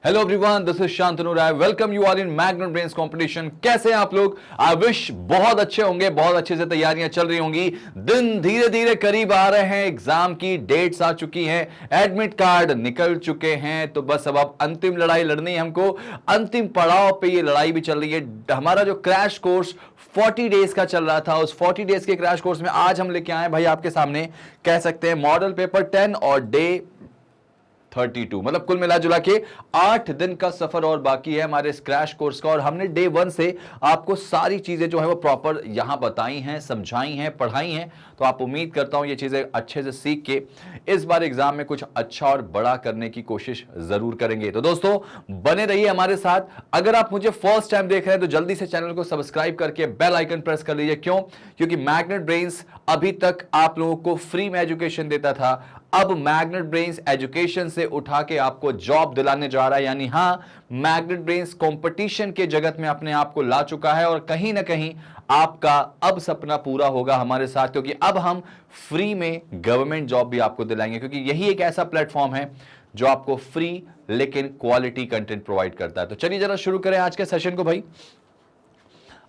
Hello everyone, this is Shantanu Rai. Welcome you all in Magnet Brains competition. कैसे हैं आप लोग? आई विश बहुत अच्छे होंगे, बहुत अच्छे से तैयारियां चल रही होंगी। दिन धीरे धीरे करीब आ रहे हैं, एग्जाम की डेट्स आ चुकी हैं, एडमिट कार्ड निकल चुके हैं। तो बस अब अंतिम लड़ाई लड़नी है हमको। अंतिम पड़ाव पे ये लड़ाई भी चल रही है। हमारा जो क्रैश कोर्स 40 डेज का चल रहा था, उस 40 डेज के क्रैश कोर्स में आज हम लेके आए भाई आपके सामने, कह सकते हैं मॉडल पेपर 10 और डे 32, मतलब कुल मिला जुला के 8 दिन का सफर और बाकी है हमारे इस क्रैश कोर्स का। और हमने डे 1 से आपको सारी चीजें जो है वो प्रॉपर यहां बताई हैं, समझाई हैं, पढ़ाई हैं। तो आप उम्मीद करता हूं ये चीजें अच्छे से सीख के इस बार एग्जाम में कुछ अच्छा और बड़ा करने की कोशिश जरूर करेंगे। तो दोस्तों बने रहिए हमारे साथ। अगर आप मुझे फर्स्ट टाइम देख रहे हैं तो जल्दी से चैनल को सब्सक्राइब करके बेल आइकन प्रेस कर लीजिए। क्यों? क्योंकि मैग्नेट ब्रेन्स अभी तक आप लोगों को फ्री में एजुकेशन देता था, अब मैग्नेट ब्रेन्स एजुकेशन से उठा के आपको जॉब दिलाने जा रहा है। यानी हां, मैग्नेट ब्रेन्स कंपटीशन के जगत में अपने आप को ला चुका है और कहीं ना कहीं आपका अब सपना पूरा होगा हमारे साथ, क्योंकि अब हम फ्री में गवर्नमेंट जॉब भी आपको दिलाएंगे। क्योंकि यही एक ऐसा प्लेटफॉर्म है जो आपको फ्री लेकिन क्वालिटी कंटेंट प्रोवाइड करता है। तो चलिए जरा शुरू करें आज के सेशन को भाई।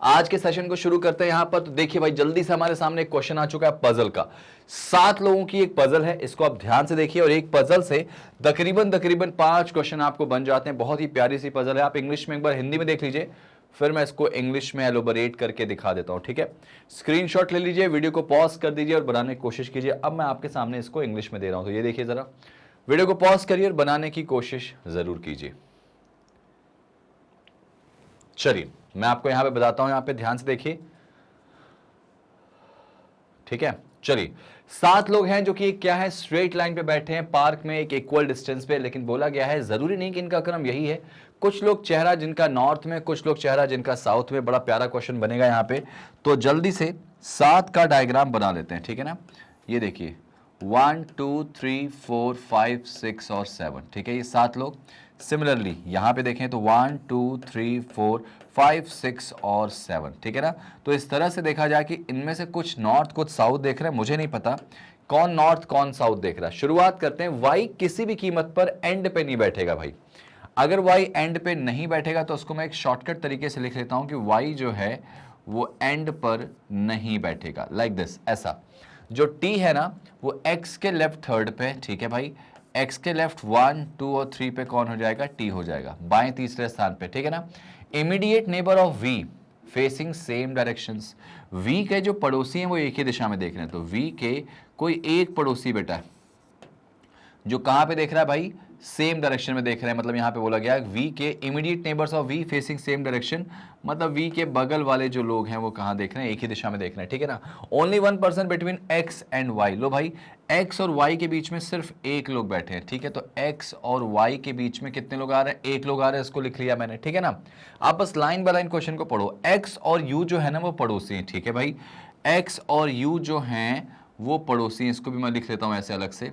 आज के सेशन को शुरू करते हैं यहां पर। तो देखिए भाई, जल्दी से हमारे सामने एक क्वेश्चन आ चुका है पजल का। 7 लोगों की एक पजल है, इसको आप ध्यान से देखिए। और एक पजल से तकरीबन 5 क्वेश्चन आपको बन जाते हैं। बहुत ही प्यारी सी पजल है। आप इंग्लिश में एक बार हिंदी में देख लीजिए, फिर मैं इसको इंग्लिश में एलोबरेट करके दिखा देता हूं, ठीक है? स्क्रीनशॉट ले लीजिए, वीडियो को पॉज कर दीजिए और बनाने की कोशिश कीजिए। अब मैं आपके सामने इसको इंग्लिश में दे रहा हूं, तो ये देखिए जरा, वीडियो को पॉज करिए और बनाने की कोशिश जरूर कीजिए। चलिए मैं आपको यहां पे बताता हूं, यहां पे ध्यान से देखिए, ठीक है? चलिए 7 लोग हैं जो कि क्या है, स्ट्रेट लाइन पे बैठे हैं पार्क में एक इक्वल डिस्टेंस पे। लेकिन बोला गया है जरूरी नहीं कि इनका क्रम यही है। कुछ लोग चेहरा जिनका नॉर्थ में, कुछ लोग चेहरा जिनका साउथ में। बड़ा प्यारा क्वेश्चन बनेगा यहाँ पे। तो जल्दी से 7 का डायग्राम बना लेते हैं, ठीक है ना? ये देखिए 1 2 3 4 5 6 और 7, ठीक है? ये 7 लोग। सिमिलरली यहां पे देखें तो 1 2 3 4 5 6 और 7, ठीक है ना? तो इस तरह से देखा जाए कि इनमें से कुछ नॉर्थ कुछ साउथ देख रहे हैं। मुझे नहीं पता कौन नॉर्थ कौन साउथ देख रहा है। शुरुआत करते हैं। वाई किसी भी कीमत पर एंड पे नहीं बैठेगा भाई। अगर वाई एंड पे नहीं बैठेगा तो उसको मैं एक शॉर्टकट तरीके से लिख लेता हूं कि वाई जो है वो एंड पर नहीं बैठेगा, लाइक दिस, ऐसा। जो टी है ना वो एक्स के लेफ्ट थर्ड पे, ठीक है भाई? एक्स के लेफ्ट 1 2 और 3 पे कौन हो जाएगा? टी हो जाएगा, बाएं तीसरे स्थान पे, ठीक है ना? Immediate neighbour of V facing same directions. V के जो पड़ोसी हैं वो एक ही दिशा में देख रहे हैं। तो वी के कोई एक पड़ोसी बेटा है जो कहां पे देख रहा है भाई? सेम डायरेक्शन में देख रहे हैं। मतलब यहां पे बोला गया वी के immediate neighbours of V facing same direction, मतलब वी के बगल वाले जो लोग हैं वो कहां देख रहे हैं? एक ही दिशा में देख रहे हैं, ठीक है ना? Only 1 person between X and Y. लो भाई, एक्स और वाई के बीच में सिर्फ एक लोग बैठे हैं, ठीक है? तो एक्स और वाई के बीच में कितने लोग आ रहे हैं? एक लोग आ रहे हैं, इसको लिख लिया मैंने, ठीक है ना? आप बस लाइन बाय लाइन क्वेश्चन को पढ़ो। एक्स और यू जो है ना वो पड़ोसी हैं, ठीक है भाई? एक्स और यू जो हैं वो पड़ोसी हैं। इसको भी मैं लिख लेता हूं ऐसे अलग से।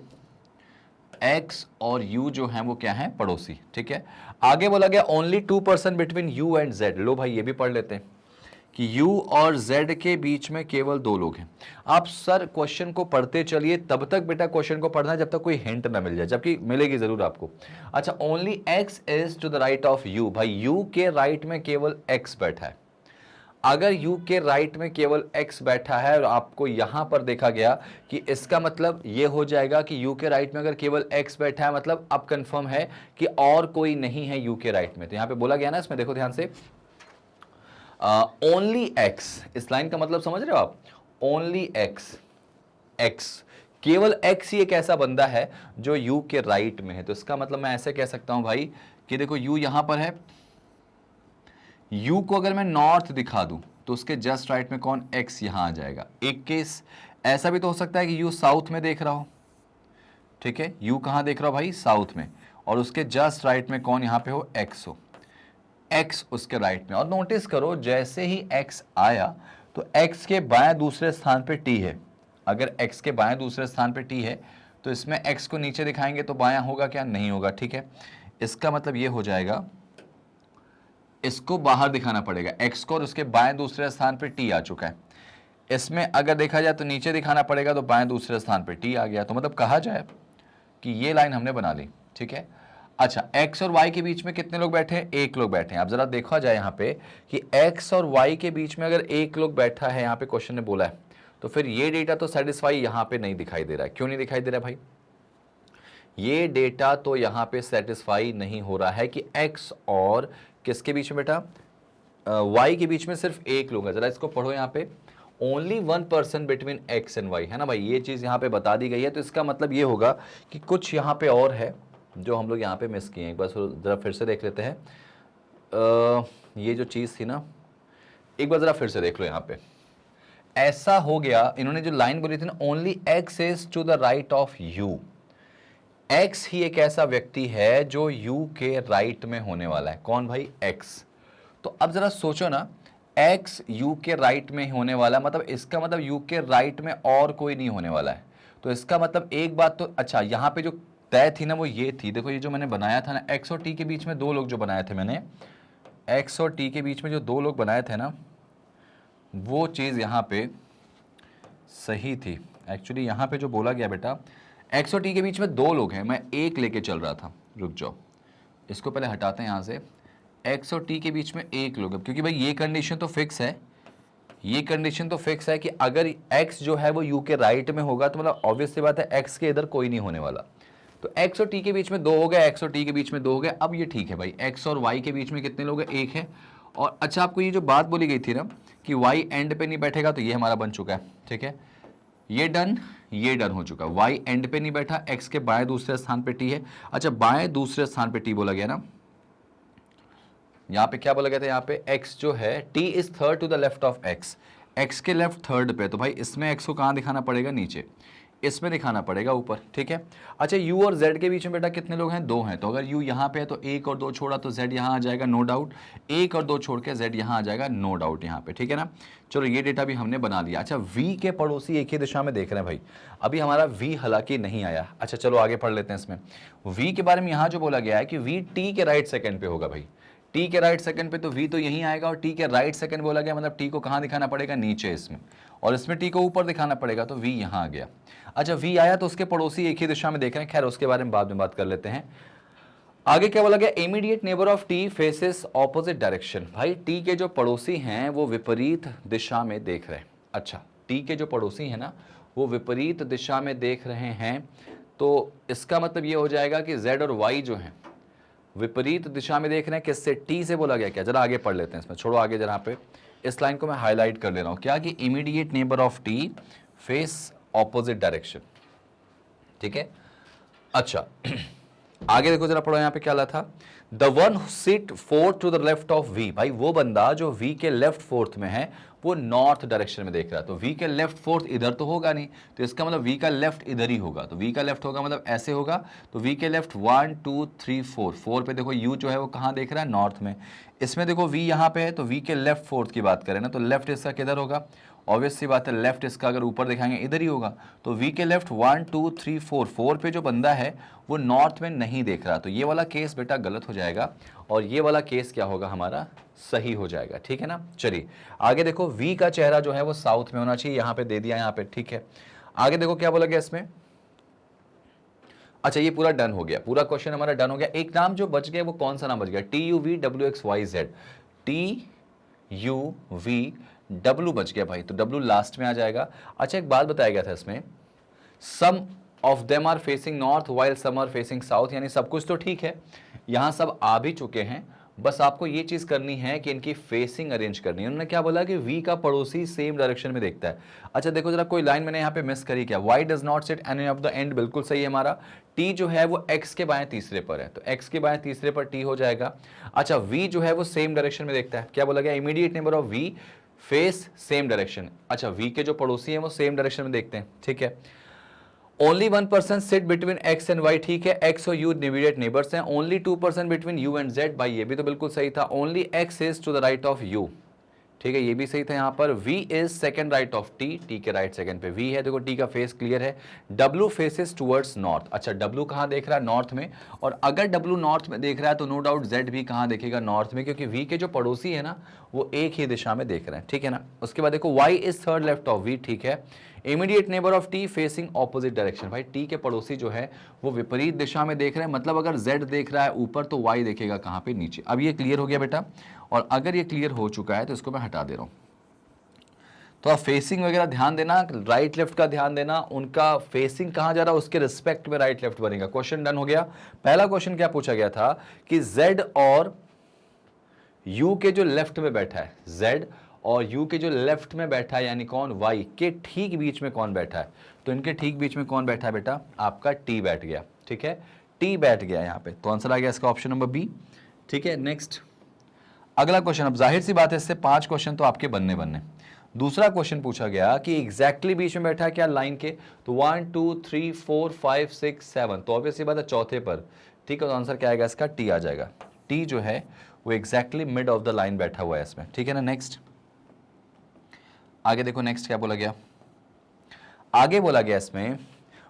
एक्स और यू जो हैं वो क्या हैं? पड़ोसी, ठीक है? आगे बोला गया only 2 person between U and Z. लो भाई ये भी पढ़ लेते हैं कि यू और जेड के बीच में केवल 2 लोग हैं। आप सर क्वेश्चन को पढ़ते चलिए, तब तक बेटा क्वेश्चन को पढ़ना है जब तक कोई हिंट ना मिल जाए, जबकि मिलेगी जरूर आपको। अच्छा, only X is to the right of U. भाई यू के राइट में केवल एक्स बैठा है। अगर u के राइट में केवल x बैठा है और आपको यहां पर देखा गया कि इसका मतलब ये हो जाएगा कि u के राइट में अगर केवल x बैठा है, मतलब अब कंफर्म है कि और कोई नहीं है u के राइट में। तो यहां पे बोला गया ना, इसमें देखो ध्यान से, ओनली x, इस लाइन का मतलब समझ रहे हो आप? ओनली x, केवल x ही एक ऐसा बंदा है जो u के राइट में है। तो इसका मतलब मैं ऐसे कह सकता हूं भाई कि देखो u यहां पर है, U को अगर मैं नॉर्थ दिखा दूं तो उसके जस्ट राइट में कौन? X यहां आ जाएगा। एक केस ऐसा भी तो हो सकता है कि U साउथ में देख रहा हो, ठीक है? U कहां देख रहा हो भाई? साउथ में। और उसके जस्ट राइट में कौन यहां पे हो? X हो। X उसके राइट में। और नोटिस करो जैसे ही X आया तो X के बाएं दूसरे स्थान पे T है। अगर X के बाएं दूसरे स्थान पे T है तो इसमें X को नीचे दिखाएंगे तो बायां होगा क्या? नहीं होगा, ठीक है? इसका मतलब ये हो जाएगा, इसको बाहर दिखाना पड़ेगा x को, और उसके बाएं दूसरे स्थान पे t आ चुका है। इसमें अगर देखा जाए तो नीचे दिखाना पड़ेगा, तो बाएं दूसरे स्थान पे t आ गया। तो मतलब कहा जाए कि ये लाइन हमने बना ली, ठीक है? अच्छा, x और y के बीच में कितने लोग बैठे हैं? एक लोग बैठे हैं। अब जरा देखा जाए यहाँ पे कि x और y के बीच में अगर एक लोग बैठा है, यहाँ पे क्वेश्चन ने बोला है, तो फिर ये डेटा तो सेटिस्फाई यहाँ पे नहीं दिखाई दे रहा है। क्यों नहीं दिखाई दे रहा है भाई? ये डेटा तो यहाँ पे सेटिस्फाई नहीं हो रहा है कि x और किसके बीच में बेटा? y के बीच में सिर्फ एक लोग है। जरा इसको पढ़ो यहाँ पे, only 1% between x and y, है ना भाई? ये चीज यहाँ पे बता दी गई है, तो इसका मतलब ये होगा कि कुछ यहाँ पे और है जो हम लोग यहाँ पे मिस किए हैं। एक बार जरा फिर से देख लेते हैं। ये जो चीज थी ना, एक बार जरा फिर से देख लो यहाँ पे। ऐसा हो गया, इन्होंने जो लाइन बोली थी ना, only x is to the right of u। x ही एक ऐसा व्यक्ति है जो u के राइट में होने वाला है। कौन भाई? x। तो अब जरा सोचो ना, x u के राइट में होने वाला, मतलब इसका मतलब u के राइट में और कोई नहीं होने वाला है। तो इसका मतलब एक बात तो, अच्छा यहाँ पे जो तय थी ना वो ये थी, देखो ये जो मैंने बनाया था ना, x और t के बीच में दो लोग जो बनाए थे मैंने, x और t के बीच में जो दो लोग बनाए थे ना, वो चीज़ यहाँ पे सही थी। एक्चुअली यहाँ पे जो बोला गया बेटा, x और t के बीच में दो लोग हैं, मैं एक लेके चल रहा था। रुक जाओ, इसको पहले हटाते हैं यहाँ से। x और t के बीच में एक लोग है, क्योंकि भाई ये कंडीशन तो फिक्स है, ये कंडीशन तो फिक्स है कि अगर x जो है वो u के राइट में होगा तो मतलब ऑब्वियस सी बात है x के इधर कोई नहीं होने वाला। तो x और t के बीच में दो हो गए, x और t के बीच में दो हो गए। अब ये ठीक है भाई, x और y के बीच में कितने लोग हैं? एक है। और अच्छा, आपको ये जो बात बोली गई थी ना कि y एंड पे नहीं बैठेगा, तो ये हमारा बन चुका है। ठीक है, ये डन हो चुका। y एंड पे नहीं बैठा, x के बाएं दूसरे स्थान पे t है। अच्छा, बाएं दूसरे स्थान पे t बोला गया ना, यहाँ पे क्या बोला गया था? यहाँ पे x जो है, t is third to the left of x, x के लेफ्ट थर्ड पे। तो भाई इसमें x को कहाँ दिखाना पड़ेगा? नीचे। इसमें दिखाना पड़ेगा ऊपर। ठीक है। अच्छा, u और z के बीच में बेटा कितने लोग हैं? दो हैं। तो अगर u यहाँ पे है तो एक और दो छोड़ा तो z यहाँ आ जाएगा, नो डाउट। एक और दो छोड़ के z यहाँ आ जाएगा, नो डाउट यहाँ पे। ठीक है ना? चलो, ये डेटा भी हमने बना लिया। अच्छा, v के पड़ोसी एक ही दिशा में देख रहे हैं भाई। अभी हमारा v हालांकि नहीं आया। अच्छा चलो आगे पढ़ लेते हैं इसमें। v के बारे में यहाँ जो बोला गया है कि v t के राइट सेकेंड पे होगा भाई। t के राइट सेकंड पे तो v तो यहीं आएगा, और t के राइट सेकंड बोला गया मतलब t को कहाँ दिखाना पड़ेगा? नीचे इसमें, और इसमें t को ऊपर दिखाना पड़ेगा, तो v यहाँ आ गया। अच्छा, v आया तो उसके पड़ोसी एक ही दिशा में देख रहे हैं, खैर उसके बारे में बाद में बात कर लेते हैं। आगे क्या बोला गया? Immediate neighbour of t faces opposite direction. भाई t के जो पड़ोसी हैं वो विपरीत दिशा में देख रहे हैं। अच्छा, t के जो पड़ोसी हैं ना वो विपरीत दिशा में देख रहे हैं, तो इसका मतलब ये हो जाएगा कि z और y जो हैं विपरीत दिशा में देख रहे हैं। किससे? t से बोला गया क्या? जरा आगे पढ़ लेते हैं इसमें, छोड़ो आगे जरा पे, इस लाइन को मैं हाईलाइट कर ले रहा हूं क्या, कि immediate neighbour of t face opposite direction. ठीक है। अच्छा आगे देखो जरा, पढ़ो यहाँ पे क्या लिखा था? The one sit fourth to the left of v। भाई वो बंदा जो v के लेफ्ट फोर्थ में है वो नॉर्थ डायरेक्शन में देख रहा है। तो v के लेफ्ट फोर्थ इधर तो होगा नहीं, तो इसका मतलब v का लेफ्ट इधर ही होगा। तो v का लेफ्ट होगा मतलब ऐसे होगा। तो v के लेफ्ट 1 2 3 4, 4 पे देखो u जो है वो कहाँ देख रहा है? नॉर्थ में। इसमें देखो v यहाँ पे है, तो v के लेफ्ट फोर्थ की बात करें ना, तो लेफ्ट इसका किधर होगा? ऑब्वियस सी बात है, लेफ्ट इसका अगर ऊपर दिखाएंगे इधर ही होगा। तो v के लेफ्ट 1 2 3 4, 4 पे जो बंदा है वो नॉर्थ में नहीं देख रहा। तो ये वाला केस बेटा गलत हो जाएगा, और ये वाला केस क्या होगा? हमारा सही हो जाएगा। ठीक है ना? चलिए आगे देखो, v का चेहरा जो है वो साउथ में होना चाहिए, यहाँ पे दे दिया यहाँ पे। ठीक है, आगे देखो क्या बोला गया इसमें। अच्छा, ये पूरा डन हो गया, पूरा क्वेश्चन हमारा डन हो गया। एक नाम जो बच गया वो कौन सा नाम बच गया? TUVWXYZ, TUVW बच गया भाई, तो W लास्ट में आ जाएगा। अच्छा, एक बात बताया गया था इसमें, some of them are facing north while some are facing south, यानी सब कुछ तो ठीक है, यहाँ सब आ भी चुके हैं, बस आपको ये चीज करनी है कि इनकी फेसिंग अरेंज करनी है। उन्होंने क्या बोला कि v का पड़ोसी सेम डायरेक्शन में देखता है। अच्छा देखो जरा, कोई लाइन मैंने यहाँ पे मिस करी क्या? y does not sit any of the end, बिल्कुल सही है हमारा। t जो है वो x के बाएं तीसरे पर है, तो x के बाएं तीसरे पर t हो जाएगा। अच्छा, v जो है वो सेम डायरेक्शन में देखता है, क्या बोला गया? Immediate neighbour of v face same direction. अच्छा, v के जो पड़ोसी हैं वो सेम डायरेक्शन में देखते हैं। ठीक है। Only 1% sit between x and y, ठीक है, x और u इमीडिएट नेबर्स हैं। Only 2% between u and z, भाई ये भी तो बिल्कुल सही था। Only x is to the right of u, ठीक है, ये भी सही था। यहाँ पर v is second right of t, t के राइट सेकंड पे v है। देखो t का फेस क्लियर है। w faces towards north. अच्छा, w कहाँ देख रहा है? नॉर्थ में। और अगर w नॉर्थ में देख रहा है तो नो डाउट z भी कहाँ देखेगा? नॉर्थ में, क्योंकि v के जो पड़ोसी है ना वो एक ही दिशा में देख रहे हैं। ठीक है ना? उसके बाद देखो y is third left of v, ठीक है। Immediate neighbour of T facing opposite direction. भाई टी के पड़ोसी जो है वो विपरीत दिशा में देख रहे हैं, मतलब अगर z देख रहा है ऊपर तो y देखेगा कहाँ पे, नीचे। अब ये क्लियर हो गया बेटा, और अगर ये क्लियर हो चुका है तो इसको मैं हटा दे रहा हूँ। तो आप फेसिंग वगैरह ध्यान देना, राइट लेफ्ट का ध्यान देना, उनका फेसिंग कहाँ जा रहा है उसके रिस्पेक्ट में राइट लेफ्ट बनेगा। क्वेश्चन डन हो गया। पहला क्वेश्चन क्या पूछा गया था कि z और u के जो लेफ्ट में बैठा है, z और u के जो लेफ्ट में बैठा है यानी कौन, y के ठीक बीच में कौन बैठा है। तो इनके ठीक बीच में कौन बैठा है बेटा, आपका t बैठ गया। ठीक है, t बैठ गया यहाँ पे, तो आंसर आ गया इसका ऑप्शन नंबर बी। ठीक है, नेक्स्ट अगला क्वेश्चन। अब जाहिर सी बात है इससे 5 क्वेश्चन तो आपके बनने। दूसरा क्वेश्चन पूछा गया कि एग्जैक्टली बीच में बैठा है क्या लाइन के, तो 1 2 3 4 5 6 7, तो ऑब्वियसली बात है चौथे पर। ठीक है, तो आंसर क्या आएगा इसका, टी आ जाएगा। टी जो है वो exactly mid of the line बैठा हुआ है इसमें। ठीक है ना, नेक्स्ट आगे देखो, नेक्स्ट क्या बोला गया। आगे बोला गया इसमें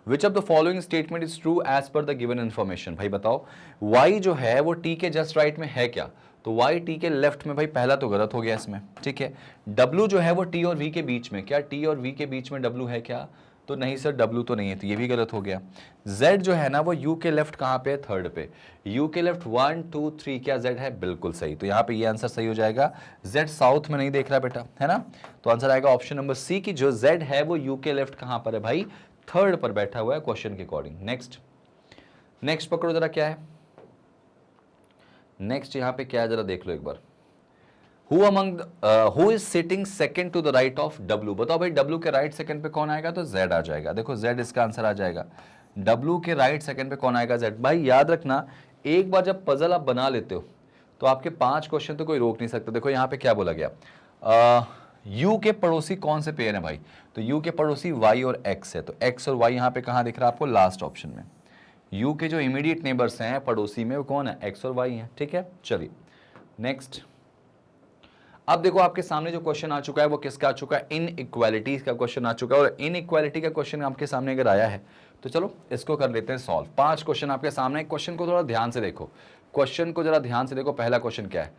which of the following statement is true as per the given information. भाई बताओ y जो है वो t के जस्ट राइट में है क्या, तो y t के लेफ्ट में। भाई पहला तो गलत हो गया इसमें। ठीक है, w जो है वो t और v के बीच में, क्या t और v के बीच में w है क्या, तो नहीं सर w तो नहीं है, तो ये भी गलत हो गया। z जो है ना वो u के लेफ्ट कहाँ पे है, थर्ड पे। u के लेफ्ट 1 2 3, क्या z है, बिल्कुल सही। तो यहाँ पे ये आंसर सही हो जाएगा। z साउथ में नहीं देख रहा बेटा, है ना, तो आंसर आएगा ऑप्शन नंबर सी की जो z है वो u के लेफ्ट कहाँ पर है भाई, थर्ड पर बैठा हुआ है क्वेश्चन के अकॉर्डिंग। नेक्स्ट पकड़ो जरा, क्या है नेक्स्ट यहाँ पे, क्या है जरा देख लो एक बार। Who is sitting second to the right of W। बताओ भाई W के राइट सेकंड पे कौन आएगा, तो Z आ जाएगा। देखो Z इसका आंसर आ जाएगा। W के राइट सेकंड पे कौन आएगा, Z। भाई याद रखना, एक बार जब पजल आप बना लेते हो तो आपके 5 क्वेश्चन तो कोई रोक नहीं सकता। देखो यहाँ पे क्या बोला गया, U के पड़ोसी कौन से पेयर है भाई, तो U के पड़ोसी Y और X है, तो X और Y यहाँ पे कहाँ दिख रहा है आपको, लास्ट ऑप्शन में। U के जो इमीडिएट नेबर्स हैं पड़ोसी में वो कौन है, X और Y हैं। ठीक है, चलिए नेक्स्ट। अब देखो आपके सामने जो क्वेश्चन आ चुका है वो किसका आ चुका है, इन इक्वालिटीज का क्वेश्चन आ चुका है। और इन इक्वालिटी का क्वेश्चन आपके सामने अगर आया है तो चलो इसको कर लेते हैं सॉल्व। 5 क्वेश्चन आपके सामने, क्वेश्चन को थोड़ा ध्यान से देखो, क्वेश्चन को जरा ध्यान से देखो। पहला क्वेश्चन क्या है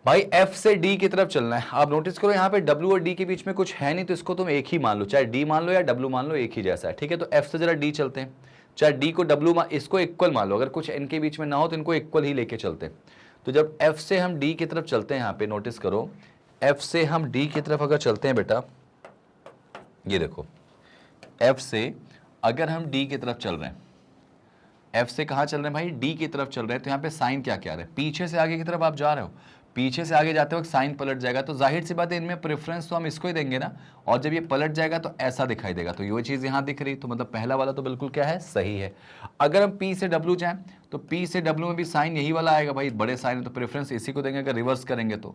भाई, F से D की तरफ चलना है। आप नोटिस करो यहाँ पे W और D के बीच में कुछ है नहीं, तो इसको तुम एक ही मान लो, चाहे D मान लो या W मान लो, एक ही जैसा है। ठीक है, तो F से जरा D चलते हैं, चाहे D को W इसको इक्वल मान लो, अगर कुछ इनके बीच में ना हो तो इनको इक्वल ही लेके चलते हैं। तो जब F से हम D की तरफ चलते हैं, यहाँ पे नोटिस करो, F से हम D की तरफ अगर चलते हैं बेटा, ये देखो F से अगर हम D की तरफ चल रहे हैं, F से कहाँ चल रहे हैं भाई, D की तरफ चल रहे हैं, तो यहाँ पे साइन क्या क्या रहे हैं, पीछे से आगे की तरफ आप जा रहे हो, पीछे से आगे जाते वक्त साइन पलट जाएगा, तो जाहिर सी बात है इनमें प्रेफरेंस तो हम इसको ही देंगे ना, और जब ये पलट जाएगा तो ऐसा दिखाई देगा, तो ये चीज़ यहाँ दिख रही, तो मतलब पहला वाला तो बिल्कुल क्या है, सही है। अगर हम P से W जाएं तो P से W में भी साइन यही वाला आएगा भाई, बड़े साइन है तो प्रेफरेंस इसी को देंगे। अगर रिवर्स करेंगे तो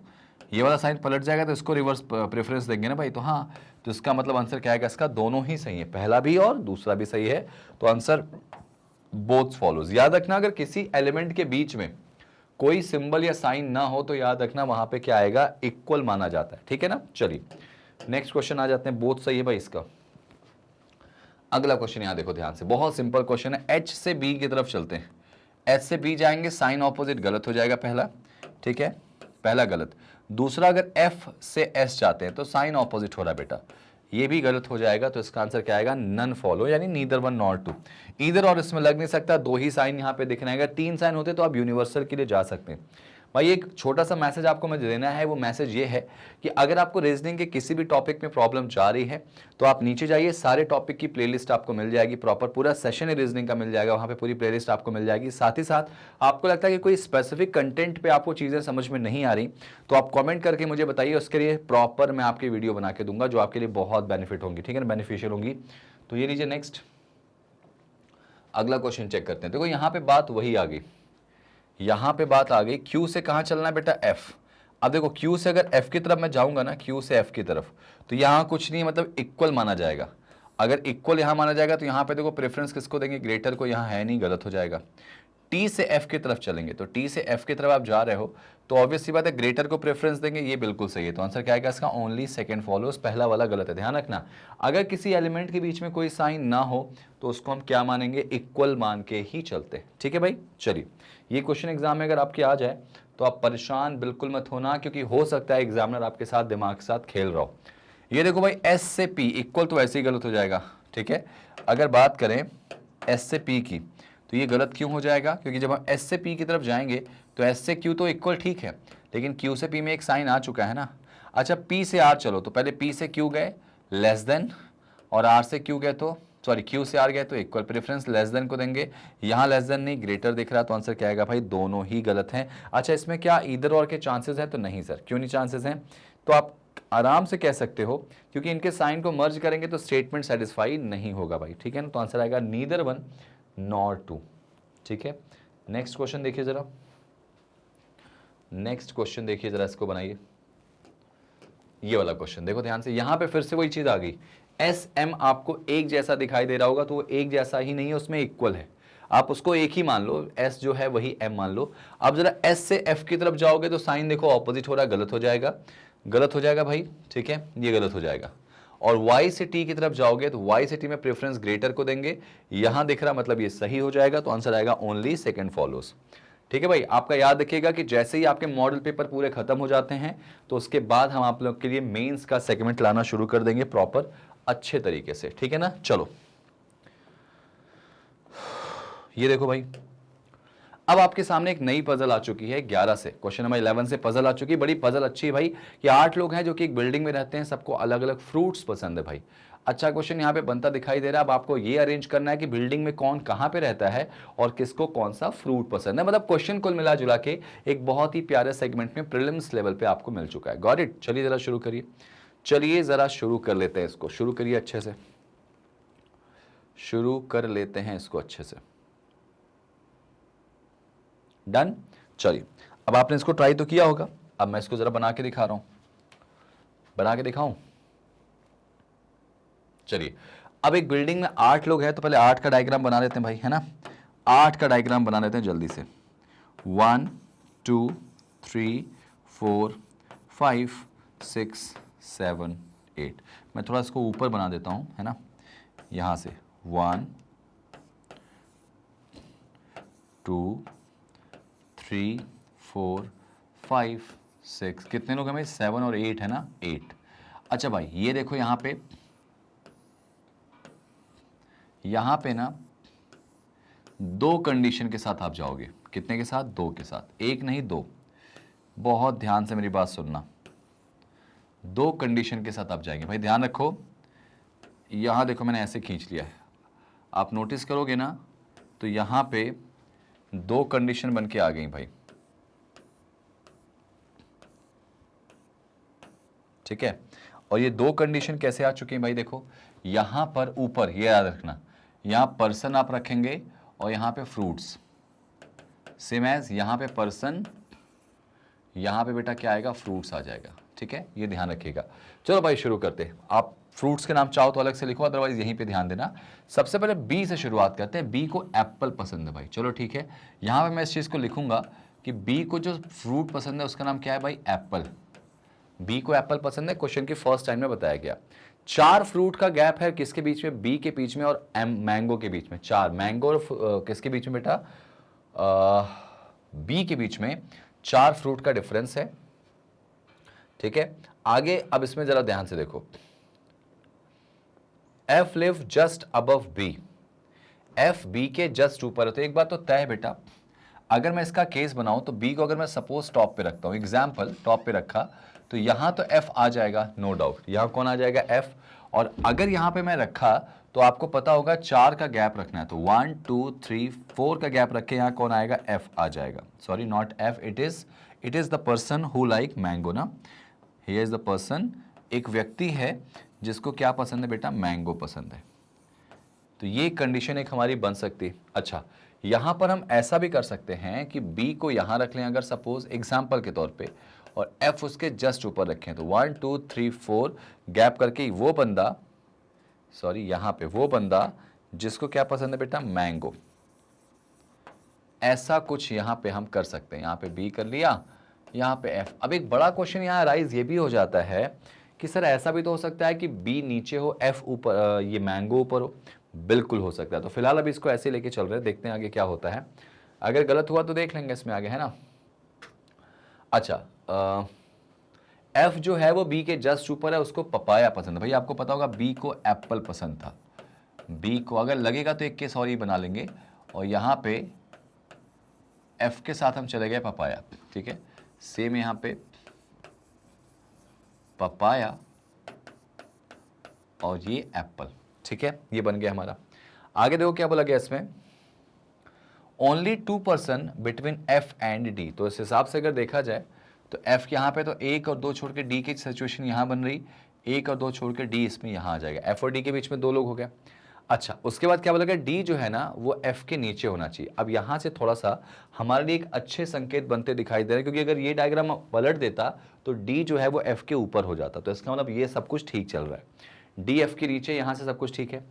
ये वाला साइन पलट जाएगा तो इसको रिवर्स प्रेफरेंस देंगे ना भाई, तो हाँ, तो इसका मतलब आंसर क्या आएगा, इसका दोनों ही सही है, पहला भी और दूसरा भी सही है, तो आंसर बोथ फॉलोज। याद रखना अगर किसी एलिमेंट के बीच में कोई सिंबल या साइन ना हो तो याद रखना वहां पे क्या आएगा, इक्वल माना जाता है। ठीक है ना, चलिए नेक्स्ट क्वेश्चन आ जाते हैं, बोथ सही है भाई इसका। अगला क्वेश्चन यहां देखो ध्यान से, बहुत सिंपल क्वेश्चन है। H से B की तरफ चलते हैं, H से B जाएंगे, साइन ऑपोजिट गलत हो जाएगा पहला, ठीक है, पहला गलत। दूसरा अगर F से S जाते हैं तो साइन ऑपोजिट हो रहा है बेटा, ये भी गलत हो जाएगा, तो इसका आंसर क्या आएगा, नन फॉलो, यानी neither one nor two, either और इसमें लग नहीं सकता, दो ही साइन यहाँ पे दिखना है। अगर 3 साइन होते तो आप यूनिवर्सल के लिए जा सकते हैं। भाई एक छोटा सा मैसेज आपको मैं देना है, वो मैसेज ये है कि अगर आपको रीजनिंग के किसी भी टॉपिक में प्रॉब्लम जा रही है तो आप नीचे जाइए, सारे टॉपिक की प्लेलिस्ट आपको मिल जाएगी, प्रॉपर पूरा सेशन है रीजनिंग का मिल जाएगा, वहाँ पे पूरी प्लेलिस्ट आपको मिल जाएगी। साथ ही साथ आपको लगता है कि कोई स्पेसिफिक कंटेंट पे आपको चीज़ें समझ में नहीं आ रही तो आप कॉमेंट करके मुझे बताइए, उसके लिए प्रॉपर मैं आपकी वीडियो बना के दूंगा जो आपके लिए बहुत बेनिफिट होंगी, ठीक है ना, बेनिफिशियल होंगी। तो ये लीजिए नेक्स्ट अगला क्वेश्चन चेक करते हैं। देखो यहाँ पे बात वही आ गई, यहां पे बात आ गई, Q से कहां चलना है बेटा, F। अब देखो Q से अगर F की तरफ मैं जाऊंगा ना, Q से F की तरफ, तो यहां कुछ नहीं, मतलब इक्वल माना जाएगा। अगर इक्वल यहां माना जाएगा तो यहां पे देखो प्रेफरेंस किसको देंगे, ग्रेटर को, यहां है नहीं, गलत हो जाएगा। T से F की तरफ चलेंगे, तो T से F की तरफ आप जा रहे हो तो ऑब्वियसली बात है ग्रेटर को प्रेफरेंस देंगे, ये बिल्कुल सही है, तो आंसर क्या आएगा इसका, ओनली सेकंड फॉलोज, पहला वाला गलत है। ध्यान रखना अगर किसी एलिमेंट के बीच में कोई साइन ना हो तो उसको हम क्या मानेंगे, इक्वल मान के ही चलते हैं। ठीक है भाई, चलिए ये क्वेश्चन एग्जाम में अगर आपके आ जाए तो आप परेशान बिल्कुल मत होना, क्योंकि हो सकता है एग्जामिनर आपके साथ दिमाग के साथ खेल रहा हो। ये देखो भाई एस से पी इक्वल तो ऐसे ही गलत हो जाएगा, ठीक है। अगर बात करें एस से पी की तो ये गलत क्यों हो जाएगा, क्योंकि जब हम एस से पी की तरफ जाएंगे तो एस से क्यू तो इक्वल ठीक है, लेकिन क्यू से पी में एक साइन आ चुका है ना। अच्छा पी से आर चलो, तो पहले पी से क्यू गए लेस देन, और आर से क्यू गए तो सॉरी क्यू से आर गए तो इक्वल, प्रेफरेंस लेस देन को देंगे। यहाँ लेस देन नहीं ग्रेटर दिख रहा है, तो आंसर क्या आएगा भाई, दोनों ही गलत हैं। अच्छा इसमें क्या इधर और के चांसेस हैं, तो नहीं सर, क्यों नहीं चांसेस हैं, तो आप आराम से कह सकते हो क्योंकि इनके साइन को मर्ज करेंगे तो स्टेटमेंट सेटिस्फाई नहीं होगा भाई, ठीक है ना। तो आंसर आएगा नीदर वन नॉर टू, ठीक है। नेक्स्ट क्वेश्चन देखिए जरा, नेक्स्ट क्वेश्चन देखिए जरा, इसको बनाइए। ये वाला क्वेश्चन देखो ध्यान से, यहां पे फिर से वही चीज आ गई, एस एम आपको एक जैसा दिखाई दे रहा होगा, तो वो एक जैसा ही नहीं है, उसमें इक्वल है, आप उसको एक ही मान लो, एस जो है वही एम मान लो। अब जरा एस से एफ की तरफ जाओगे तो साइन देखो ऑपोजिट हो रहा है, गलत हो जाएगा, गलत हो जाएगा भाई, ठीक है, ये गलत हो जाएगा। और y से t की तरफ जाओगे तो y से t में प्रेफरेंस ग्रेटर को देंगे, यहां दिख रहा मतलब ये सही हो जाएगा, तो आंसर आएगा ओनली सेकंड फॉलोस, ठीक है भाई। आपका याद रखिएगा कि जैसे ही आपके मॉडल पेपर पूरे खत्म हो जाते हैं तो उसके बाद हम आप लोग के लिए मेंस का सेगमेंट लाना शुरू कर देंगे प्रॉपर अच्छे तरीके से, ठीक है ना। चलो ये देखो भाई, अब आपके सामने एक नई पजल आ चुकी है 11 से, क्वेश्चन नंबर 11 से पजल आ चुकी है। बड़ी पजल अच्छी है भाई, कि 8 लोग हैं जो कि एक बिल्डिंग में रहते हैं, सबको अलग अलग फ्रूट्स पसंद है भाई। अच्छा क्वेश्चन यहाँ पे बनता दिखाई दे रहा है। अब आपको ये अरेंज करना है कि बिल्डिंग में कौन कहाँ पे रहता है और किसको कौन सा फ्रूट पसंद है। मतलब क्वेश्चन कुल मिला जुला के एक बहुत ही प्यारे सेगमेंट में प्रीलिम्स लेवल पे आपको मिल चुका है। Got it. चलिए जरा शुरू करिए, चलिए जरा शुरू कर लेते हैं इसको, शुरू करिए अच्छे से, शुरू कर लेते हैं इसको अच्छे से। डन। चलिए अब आपने इसको ट्राई तो किया होगा, अब मैं इसको जरा बना के दिखा रहा हूं, बना के दिखाऊं। चलिए अब एक बिल्डिंग में 8 लोग हैं, तो पहले 8 का डायग्राम बना लेते हैं भाई, है ना। 8 का डायग्राम बना लेते हैं जल्दी से। 1 2 3 4 5 6 7 8। मैं थोड़ा इसको ऊपर बना देता हूं, है ना, यहां से 1 2 3 4 5 6, कितने लोग हैं भाई, 7 और 8 है ना, 8। अच्छा भाई ये देखो यहाँ पे ना 2 कंडीशन के साथ आप जाओगे, कितने के साथ, 2 के साथ, एक नहीं 2, बहुत ध्यान से मेरी बात सुनना, 2 कंडीशन के साथ आप जाएंगे भाई। ध्यान रखो, यहाँ देखो मैंने ऐसे खींच लिया है, आप नोटिस करोगे ना तो यहाँ पे 2 कंडीशन बन के आ गई भाई, ठीक है। और ये 2 कंडीशन कैसे आ चुकी हैं भाई, देखो यहां पर ऊपर, ये याद रखना, यहां पर्सन आप रखेंगे और यहां पे फ्रूट्स, सेम एज यहां पे पर्सन, यहां पे बेटा क्या आएगा, फ्रूट्स आ जाएगा, ठीक है, ये ध्यान रखिएगा। चलो भाई शुरू करते हैं। आप फ्रूट्स के नाम चाहो तो अलग से लिखो, अदरवाइज यहीं पे ध्यान देना। सबसे पहले बी से शुरुआत करते हैं। बी को एप्पल पसंद है भाई, चलो ठीक है, यहां पे मैं इस चीज को लिखूंगा कि बी को जो फ्रूट पसंद है उसका नाम क्या है भाई, एप्पल। बी को एप्पल पसंद है, क्वेश्चन की फर्स्ट टाइम में बताया गया। 4 फ्रूट का गैप है किसके बीच में, बी के बीच में और मैंगो के बीच में। 4 मैंगो और किसके बीच में बेटा, बी के बीच में 4 फ्रूट का डिफरेंस है, ठीक है। आगे अब इसमें जरा ध्यान से देखो, F live just above B, F B के जस्ट ऊपर है। तो एक बात तो तय है बेटा, अगर मैं इसका केस बनाऊं तो बी को अगर मैं सपोज टॉप पे रखता हूं, एग्जाम्पल टॉप पे रखा, तो यहां तो एफ आ जाएगा नो डाउट, यहां कौन आ जाएगा, एफ। और अगर यहां पे मैं रखा तो आपको पता होगा 4 का गैप रखना है, तो 1 2 3 4 का गैप रखे, यहां कौन आएगा, एफ आ जाएगा। Sorry not F, it is the person who like mango ना, हियर इज द पर्सन, एक व्यक्ति है जिसको क्या पसंद है बेटा, मैंगो पसंद है। तो ये कंडीशन एक हमारी बन सकती है। अच्छा यहां पर हम ऐसा भी कर सकते हैं कि बी को यहां रख लें अगर सपोज एग्जाम्पल के तौर पे, और एफ उसके जस्ट ऊपर रखें, तो 1 2 3 4 गैप करके वो बंदा, सॉरी यहां पे वो बंदा जिसको क्या पसंद है बेटा, मैंगो, ऐसा कुछ यहां पे हम कर सकते हैं। यहां पे बी कर लिया, यहां पे एफ। अब एक बड़ा क्वेश्चन यहां राइज ये भी हो जाता है कि सर ऐसा भी तो हो सकता है कि बी नीचे हो, एफ ऊपर, ये मैंगो ऊपर हो। बिल्कुल हो सकता है। तो फिलहाल अभी इसको ऐसे लेके चल रहे हैं, देखते हैं आगे क्या होता है। अगर गलत हुआ तो देख लेंगे इसमें आगे, है ना। अच्छा एफ जो है वो बी के जस्ट ऊपर है, उसको पपाया पसंद है। भाई आपको पता होगा बी को एप्पल पसंद था, बी को अगर लगेगा तो एक केस और ही बना लेंगे, और यहां पे एफ के साथ हम चले गए पपाया, ठीक है। सेम यहां पे पपाया और ये एप्पल, ठीक है, ये बन गया हमारा। आगे देखो क्या बोला गया इसमें, only 2% between F and D. तो इस हिसाब से अगर देखा जाए तो एफ यहाँ पे तो 1 और 2 छोड़ के डी की सिचुएशन यहाँ बन रही, 1 और 2 छोड़ के डी इसमें यहाँ आ जाएगा, एफ और डी के बीच में 2 लोग हो गया। अच्छा, उसके बाद क्या बोला गया, डी जो है ना वो एफ के नीचे होना चाहिए। अब यहाँ से थोड़ा सा हमारे लिए एक अच्छे संकेत बनते दिखाई दे रहे हैं, क्योंकि अगर ये डायग्राम पलट देता तो डी जो है वो एफ के ऊपर हो जाता, तो इसका मतलब ये सब कुछ ठीक चल रहा है, डी एफ के नीचे, यहाँ से सब कुछ ठीक है।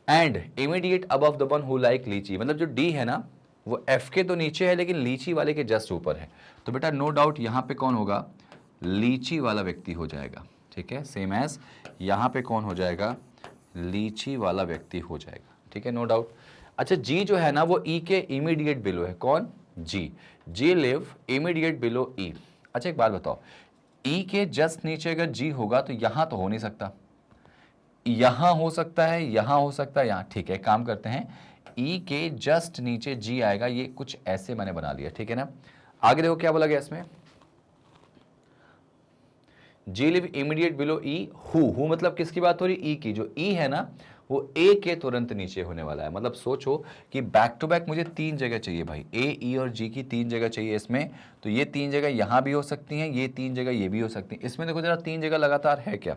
And immediate above the one who like लीची, मतलब जो डी है ना वो एफ के तो नीचे है लेकिन लीची वाले के जस्ट ऊपर है। तो बेटा नो डाउट यहाँ पे कौन होगा, लीची वाला व्यक्ति हो जाएगा, ठीक है। सेम एज यहाँ पे कौन हो जाएगा, लीची वाला व्यक्ति हो जाएगा, ठीक है, नो डाउट। अच्छा, जी जो है ना वो ई के इमीडिएट बिलो है, कौन, जी, जी लिव इमीडिएट बिलो ई। अच्छा एक बात बताओ, ई के जस्ट नीचे अगर जी होगा तो यहां तो हो नहीं सकता, यहां हो सकता है, यहां हो सकता है, यहां, ठीक है। काम करते हैं, ई के जस्ट नीचे जी आएगा, ये कुछ ऐसे मैंने बना लिया, ठीक है ना। आगे देखो क्या बोला गया इसमें, G live immediate below E who मतलब किसकी बात हो रही, ई की। जो ई है ना वो ए के तुरंत नीचे होने वाला है। मतलब सोचो कि बैक टू बैक मुझे 3 जगह चाहिए भाई, ए, ई और जी की 3 जगह चाहिए इसमें, तो ये 3 जगह यहां भी हो सकती हैं, ये 3 जगह ये भी हो सकती हैं। इसमें देखो जरा 3 जगह लगातार है क्या,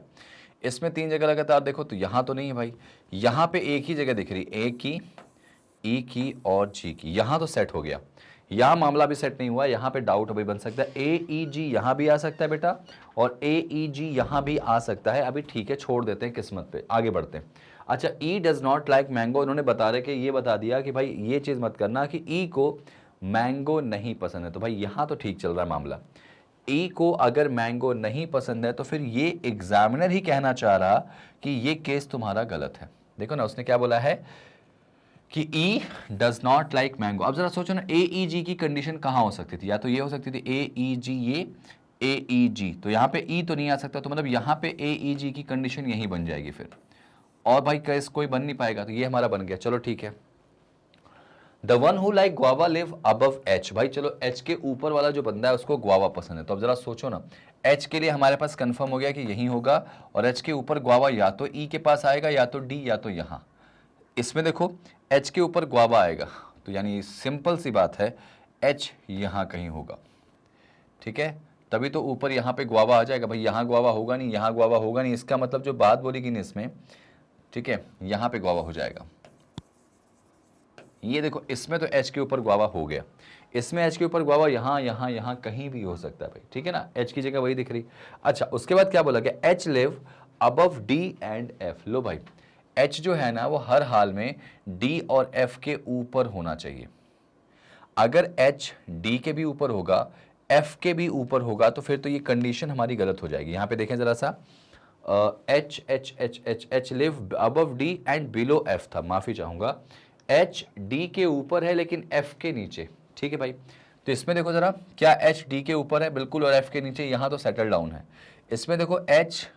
इसमें 3 जगह लगातार देखो तो यहां तो नहीं है भाई, यहां पे एक ही जगह दिख रही, ए की, ई की और जी की, यहां तो सेट हो गया। यहां मामला भी सेट नहीं हुआ, यहां पे डाउट अभी बन सकता है, ए ई जी यहां भी आ सकता है बेटा, और ए ई जी यहां भी आ सकता है। अभी ठीक है, छोड़ देते हैं किस्मत पे, आगे बढ़ते हैं। अच्छा, ई डज नॉट लाइक मैंगो, उन्होंने बता रहे कि ये बता दिया कि भाई ये चीज मत करना कि ई को मैंगो नहीं पसंद है, तो भाई यहां तो ठीक चल रहा है मामला। ई को अगर मैंगो नहीं पसंद है तो फिर ये एग्जामिनर ही कहना चाह रहा कि ये केस तुम्हारा गलत है। देखो ना उसने क्या बोला है कि ई डज नॉट लाइक मैंगो। अब जरा सोचो ना, ए ई जी की कंडीशन कहाँ हो सकती थी, या तो ये हो सकती थी ए ई जी, ये ए ई जी, तो यहाँ पे ई तो नहीं आ सकता, तो मतलब यहाँ पे ए ई जी की कंडीशन यही बन जाएगी फिर, और भाई केस कोई बन नहीं पाएगा, तो ये हमारा बन गया। चलो ठीक है, the one who like guava live above H. भाई चलो एच के ऊपर वाला जो बंदा है उसको गुआवा पसंद है, तो अब जरा सोचो ना, एच के लिए हमारे पास कंफर्म हो गया कि यही होगा, और एच के ऊपर गुआवा या तो ई के पास आएगा या तो डी या तो यहाँ। इसमें देखो एच के ऊपर गुआवा आएगा, तो यानी सिंपल सी बात है एच यहाँ कहीं होगा, ठीक है, तभी तो ऊपर यहाँ पे गुआवा आ जाएगा। भाई यहाँ गुआवा होगा नहीं, यहाँ गुआवा होगा नहीं, इसका मतलब जो बात बोलेगी ना इसमें, ठीक है, यहाँ पे गुआवा हो जाएगा। ये देखो इसमें तो एच के ऊपर गुआवा हो गया, इसमें एच के ऊपर गुआवा यहाँ यहाँ यहाँ कहीं भी हो सकता है भाई, ठीक है ना, एच की जगह वही दिख रही। अच्छा उसके बाद क्या बोला गया, H live above D and F. लो भाई एच जो है ना वो हर हाल में डी और एफ के ऊपर होना चाहिए। अगर एच डी के भी ऊपर होगा, एफ के भी ऊपर होगा, तो फिर तो ये कंडीशन हमारी गलत हो जाएगी। यहां पे देखें जरा सा, H H H H H live above D and below F था, माफी चाहूंगा, एच डी के ऊपर है लेकिन एफ के नीचे, ठीक है भाई। तो इसमें देखो जरा, क्या एच डी के ऊपर है, बिल्कुल, और एफ के नीचे, यहां तो सेटल डाउन है। इसमें देखो एच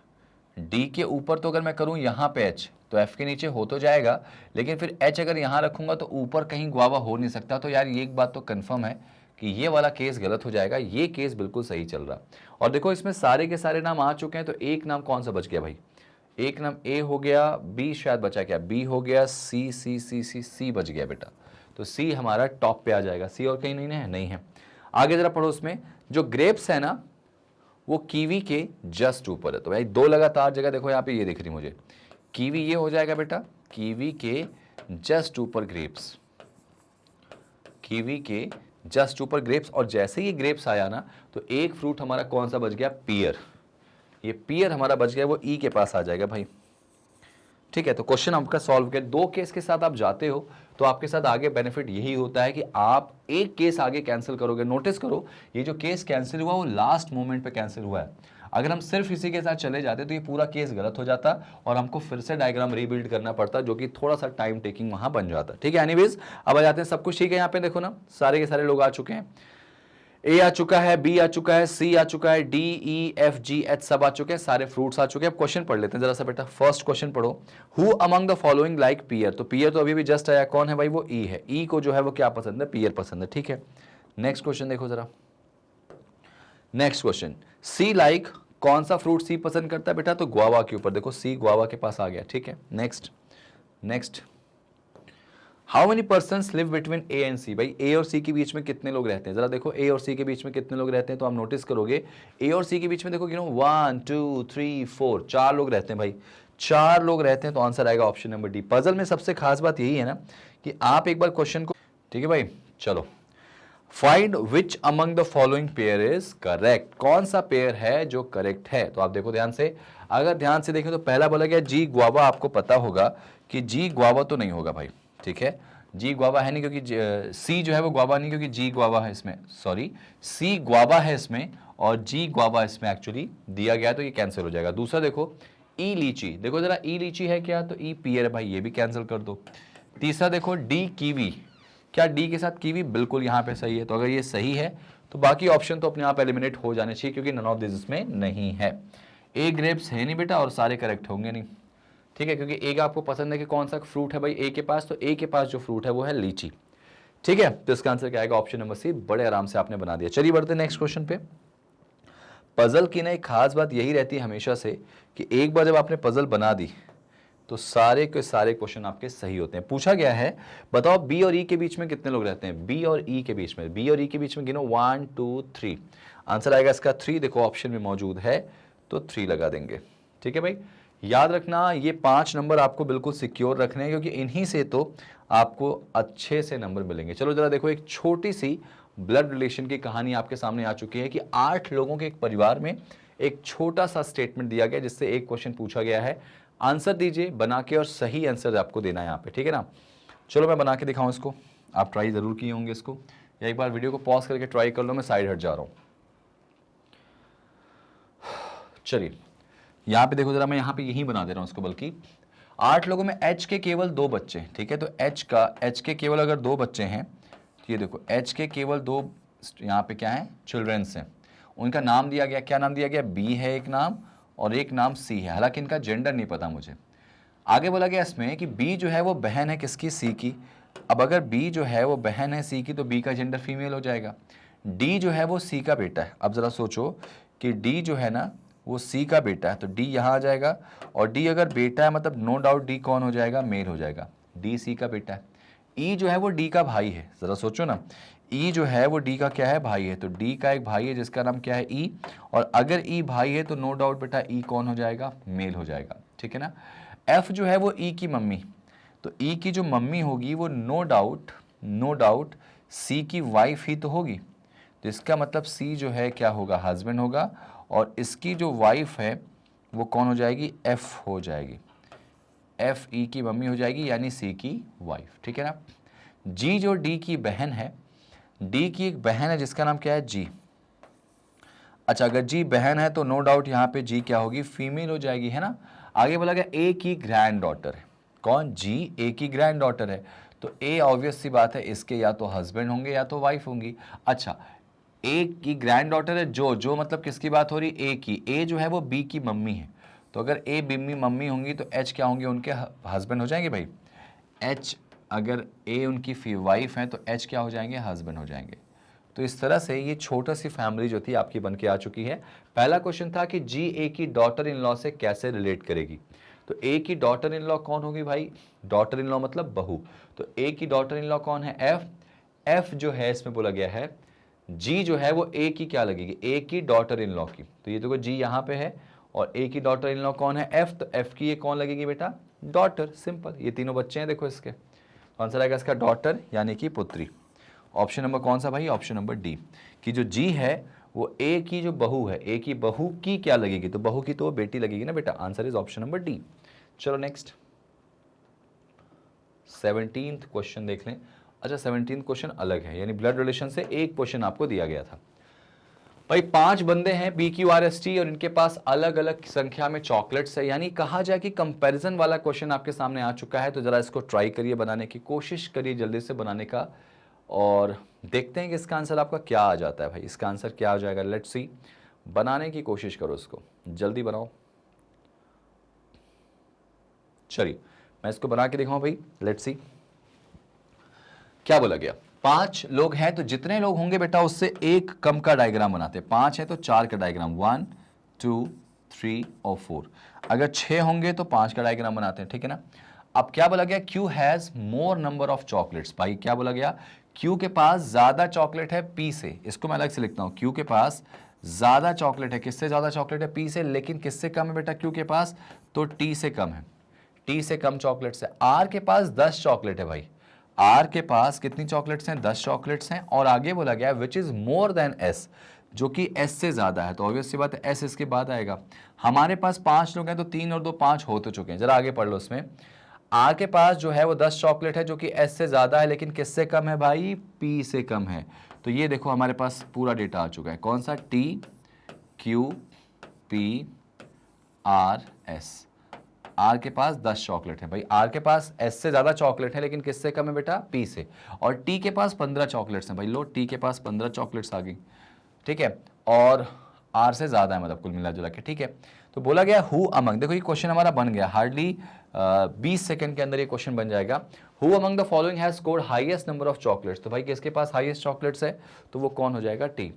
डी के ऊपर तो अगर मैं करूं यहां पे एच, तो एफ के नीचे हो तो जाएगा, लेकिन फिर एच अगर यहां रखूंगा तो ऊपर कहीं गुआवा हो नहीं सकता। तो यार ये एक बात तो कंफर्म है कि ये वाला केस गलत हो जाएगा, ये केस बिल्कुल सही चल रहा। और देखो इसमें सारे के सारे नाम आ चुके हैं, तो एक नाम कौन सा बच गया भाई, एक नाम ए हो गया, बी शायद बचा क्या, बी हो गया, सी सी सी सी सी बच गया बेटा, तो सी हमारा टॉप पे आ जाएगा। सी और कहीं नहीं है। आगे जरा पढ़ो, उसमें जो ग्रेप्स है ना वो कीवी के जस्ट ऊपर है। तो भाई 2 लगातार जगह देखो, यहाँ पे ये दिख रही मुझे, कीवी ये हो जाएगा बेटा, कीवी के जस्ट ऊपर ग्रेप्स, कीवी के जस्ट ऊपर ग्रेप्स। और जैसे ही ग्रेप्स आया ना तो एक फ्रूट हमारा कौन सा बच गया, पियर। ये पियर हमारा बच गया, वो ई के पास आ जाएगा भाई, ठीक है। तो क्वेश्चन आपका सॉल्व किया। 2 केस के साथ आप जाते हो तो आपके साथ आगे बेनिफिट यही होता है कि आप एक केस आगे कैंसिल करोगे। नोटिस करो ये जो केस कैंसिल हुआ वो लास्ट मोमेंट पे कैंसिल हुआ है। अगर हम सिर्फ इसी के साथ चले जाते तो ये पूरा केस गलत हो जाता और हमको फिर से डायग्राम रीबिल्ड करना पड़ता, जो कि थोड़ा सा टाइम टेकिंग वहां बन जाता, ठीक है। एनीवेज अब आ जाते हैं, सब कुछ ठीक है। यहाँ पे देखो ना, सारे के सारे लोग आ चुके हैं। ए आ चुका है, बी आ चुका है, सी आ चुका है, D E F G H सब आ चुके हैं, सारे फ्रूट्स आ चुके हैं। अब क्वेश्चन पढ़ लेते हैं जरा सा बेटा। फर्स्ट क्वेश्चन पढ़ो, who among the following like pear. तो पियर तो अभी भी जस्ट आया, कौन है भाई? वो ई है। ई को जो है वो क्या पसंद है? पियर पसंद है, ठीक है। नेक्स्ट क्वेश्चन देखो जरा। नेक्स्ट क्वेश्चन, सी लाइक, कौन सा फ्रूट सी पसंद करता है बेटा? तो गुआवा के ऊपर देखो, सी गुआवा के पास आ गया, ठीक है। Next next, how many person live between A and C. भाई ए और सी के बीच में कितने लोग रहते हैं? जरा देखो, ए और सी के बीच में कितने लोग रहते हैं? तो आप नोटिस करोगे ए और सी के बीच में देखो, 1 2 3 4, 4 लोग रहते हैं भाई, 4 लोग रहते हैं। तो आंसर आएगा ऑप्शन नंबर डी। पजल में सबसे खास बात यही है ना कि आप एक बार क्वेश्चन को, ठीक है भाई, चलो, find which among the following pair is correct. कौन सा पेयर है जो करेक्ट है? तो आप देखो ध्यान से, अगर ध्यान से देखें तो पहला बोला गया जी गुआवा। आपको पता होगा कि जी गुआवा तो नहीं होगा भाई, ठीक है। जी गुआवा है नहीं, क्योंकि सी जो है वो गुआवा नहीं, क्योंकि जी गुआवा है इसमें, सॉरी सी गुआवा है इसमें और जी गुआवा इसमें एक्चुअली दिया गया, तो ये कैंसिल हो जाएगा। दूसरा देखो, ई लीची, देखो जरा ई लीची है क्या? तो ई पियर है भाई, ये भी कैंसिल कर दो। तीसरा देखो, डी कीवी, क्या डी के साथ कीवी? बिल्कुल यहाँ पे सही है। तो अगर ये सही है तो बाकी ऑप्शन तो अपने आप एलिमिनेट हो जाने चाहिए, क्योंकि नन ऑफ दिस इसमें नहीं है। ए ग्रेप्स है नहीं बेटा, और सारे करेक्ट होंगे नहीं, ठीक है, क्योंकि ए का आपको पसंद है कि कौन सा फ्रूट है भाई ए के पास, तो ए के पास जो फ्रूट है वो है लीची, ठीक है। तो इसका आंसर क्या आएगा? Option number C. बड़े आराम से आपने बना दिया। चलिए बढ़ते नेक्स्ट क्वेश्चन पे। पजल की ना एक खास बात यही रहती है हमेशा से कि एक बार जब आपने पजल बना दी तो सारे के सारे क्वेश्चन आपके सही होते हैं। पूछा गया है, बताओ बी और ई के बीच में कितने लोग रहते हैं? बी और ई के बीच में, बी और ई के बीच में गिनो 1 2 3। आंसर आएगा इसका 3। देखो ऑप्शन में मौजूद है तो 3 लगा देंगे, ठीक है भाई। याद रखना ये 5 नंबर आपको बिल्कुल सिक्योर रखने हैं, क्योंकि इन्हीं से तो आपको अच्छे से नंबर मिलेंगे। चलो जरा देखो, एक छोटी सी ब्लड रिलेशन की कहानी आपके सामने आ चुकी है कि 8 लोगों के एक परिवार में एक छोटा सा स्टेटमेंट दिया गया, जिससे एक क्वेश्चन पूछा गया है। आंसर दीजिए बना के, और सही आंसर आपको देना है यहाँ पे, ठीक है ना। चलो मैं बना के दिखाऊं इसको, आप ट्राई जरूर किए होंगे इसको, या एक बार वीडियो को पॉज करके ट्राई कर लो। मैं साइड हट जा रहा हूं। चलिए यहाँ पे देखो जरा, मैं यहाँ पे यही बना दे रहा हूँ इसको। बल्कि 8 लोगों में एच के केवल 2 बच्चे, ठीक है। तो एच के केवल अगर 2 बच्चे हैं, तो ये देखो एच के केवल 2 यहाँ पे क्या है? चिल्ड्रंस हैं। उनका नाम दिया गया, क्या नाम दिया गया? बी है एक नाम, और एक नाम सी है। हालांकि इनका जेंडर नहीं पता मुझे। आगे बोला गया इसमें कि बी जो है वो बहन है किसकी? सी की। अब अगर बी जो है वो बहन है सी की, तो बी का जेंडर फीमेल हो जाएगा। डी जो है वो सी का बेटा है। अब ज़रा सोचो कि डी जो है ना वो सी का बेटा है, तो डी यहाँ आ जाएगा। और डी अगर बेटा है, मतलब नो डाउट डी कौन हो जाएगा? मेल हो जाएगा। डी सी का बेटा है। ई जो है वो डी का भाई है। ज़रा सोचो ना, ई जो है वो डी का क्या है? भाई है। तो डी का एक भाई है जिसका नाम क्या है? ई। और अगर ई भाई है तो नो डाउट बेटा ई कौन हो जाएगा? मेल हो जाएगा, ठीक है ना। एफ जो है वो ई की मम्मी, तो ई की जो मम्मी होगी वो नो डाउट सी की वाइफ ही तो होगी। तो इसका मतलब सी जो है क्या होगा? हस्बैंड होगा। और इसकी जो वाइफ है वो कौन हो जाएगी? एफ हो जाएगी। एफ ई की मम्मी हो जाएगी, यानी सी की वाइफ, ठीक है ना। जी जो डी की बहन है, डी की एक बहन है जिसका नाम क्या है? जी। अच्छा, अगर जी बहन है तो नो डाउट यहाँ पे जी क्या होगी? फीमेल हो जाएगी, है ना। आगे बोला गया ए की ग्रैंड डॉटर है। कौन? जी ए की ग्रैंड डॉटर है। तो ए ऑब्वियस सी बात है, इसके या तो हस्बैंड होंगे या तो वाइफ होंगी। अच्छा, ए की ग्रैंड डॉटर है, जो मतलब किसकी बात हो रही? ए की। ए जो है वो बी की मम्मी है। तो अगर ए बिम्मी मम्मी होंगी तो एच क्या होंगे? उनके हस्बैंड हो जाएंगे भाई। एच अगर ए उनकी वाइफ है तो एच क्या हो जाएंगे? हस्बैंड हो जाएंगे। तो इस तरह से ये छोटा सी फैमिली जो थी आपकी बन के आ चुकी है। पहला क्वेश्चन था कि जी ए की डॉटर इन लॉ से कैसे रिलेट करेगी। तो ए की डॉटर इन लॉ कौन होगी भाई? डॉटर इन लॉ मतलब बहू। तो ए की डॉटर इन लॉ कौन है? एफ। एफ जो है इसमें बोला गया है जी जो है वो ए की क्या लगेगी? ए की डॉटर इन लॉ की। तो ये देखो जी यहाँ पे है, और ए की डॉटर इन लॉ कौन है? एफ। तो एफ की ये कौन लगेगी बेटा? डॉटर। सिंपल, ये तीनों बच्चे हैं देखो इसके। आंसर आएगा इसका डॉटर, यानी कि पुत्री। ऑप्शन नंबर कौन सा भाई? ऑप्शन नंबर डी, कि जो जी है वो ए की जो बहू है, ए की बहू की क्या लगेगी? तो बहू की तो वो बेटी लगेगी ना बेटा। Answer is option number D. चलो नेक्स्ट 17th क्वेश्चन देख लें। अच्छा, 17th क्वेश्चन अलग है, यानी ब्लड रिलेशन से एक क्वेश्चन आपको दिया गया था भाई। 5 बंदे हैं BQRST और इनके पास अलग अलग संख्या में चॉकलेट्स है, यानी कहा जाए कि कंपैरिजन वाला क्वेश्चन आपके सामने आ चुका है। तो जरा इसको ट्राई करिए, बनाने की कोशिश करिए, जल्दी से बनाने का और देखते हैं कि इसका आंसर आपका क्या आ जाता है भाई। इसका आंसर क्या हो जाएगा, लेट्स सी। बनाने की कोशिश करो इसको, जल्दी बनाओ। चलिए मैं इसको बना के दिखाऊं भाई, लेट्स सी क्या बोला गया। 5 लोग हैं तो जितने लोग होंगे बेटा उससे एक कम का डायग्राम बनाते हैं। 5 है तो 4 का डायग्राम, 1 2 3 और 4। अगर 6 होंगे तो 5 का डायग्राम बनाते हैं, ठीक है ना। अब क्या बोला गया, Q has more number of chocolates. भाई क्या बोला गया, क्यू के पास ज्यादा चॉकलेट है पी से। इसको मैं अलग से लिखता हूं, क्यू के पास ज्यादा चॉकलेट है। किससे ज्यादा चॉकलेट है, पी से। लेकिन किससे कम है बेटा क्यू के पास, तो टी से कम है। टी से कम चॉकलेट्स है। आर के पास 10 चॉकलेट है भाई। आर के पास कितनी चॉकलेट्स हैं, 10 चॉकलेट्स हैं। और आगे बोला गया which is more than S, जो कि एस से ज्यादा है। तो ऑब्वियस सी बात है एस इसके बाद आएगा। हमारे पास 5 लोग हैं तो 3 और 2 5 हो तो चुके हैं। जरा आगे पढ़ लो उसमें। आर के पास जो है वो 10 चॉकलेट है जो कि एस से ज्यादा है, लेकिन किससे कम है भाई, पी से कम है। तो ये देखो हमारे पास पूरा डेटा आ चुका है। कौन सा, T Q P R S. R के पास 10 चॉकलेट है भाई। आर के पास एस से ज्यादा चॉकलेट है लेकिन किससे कम है बेटा, पी से। और टी के पास 15 चॉकलेट्स हैं भाई। लो टी के पास 15 चॉकलेट्स आ गई, ठीक है। और आर से ज्यादा है, मतलब कुल मिला जुला के, ठीक है। तो बोला गया हु अमंग, देखो ये क्वेश्चन हमारा बन गया हार्डली 20 सेकंड के अंदर ये क्वेश्चन बन जाएगा। Who among the following has scored highest number of chocolates. तो भाई किसके पास हाईएस्ट चॉकलेट्स है, तो वो कौन हो जाएगा, टी।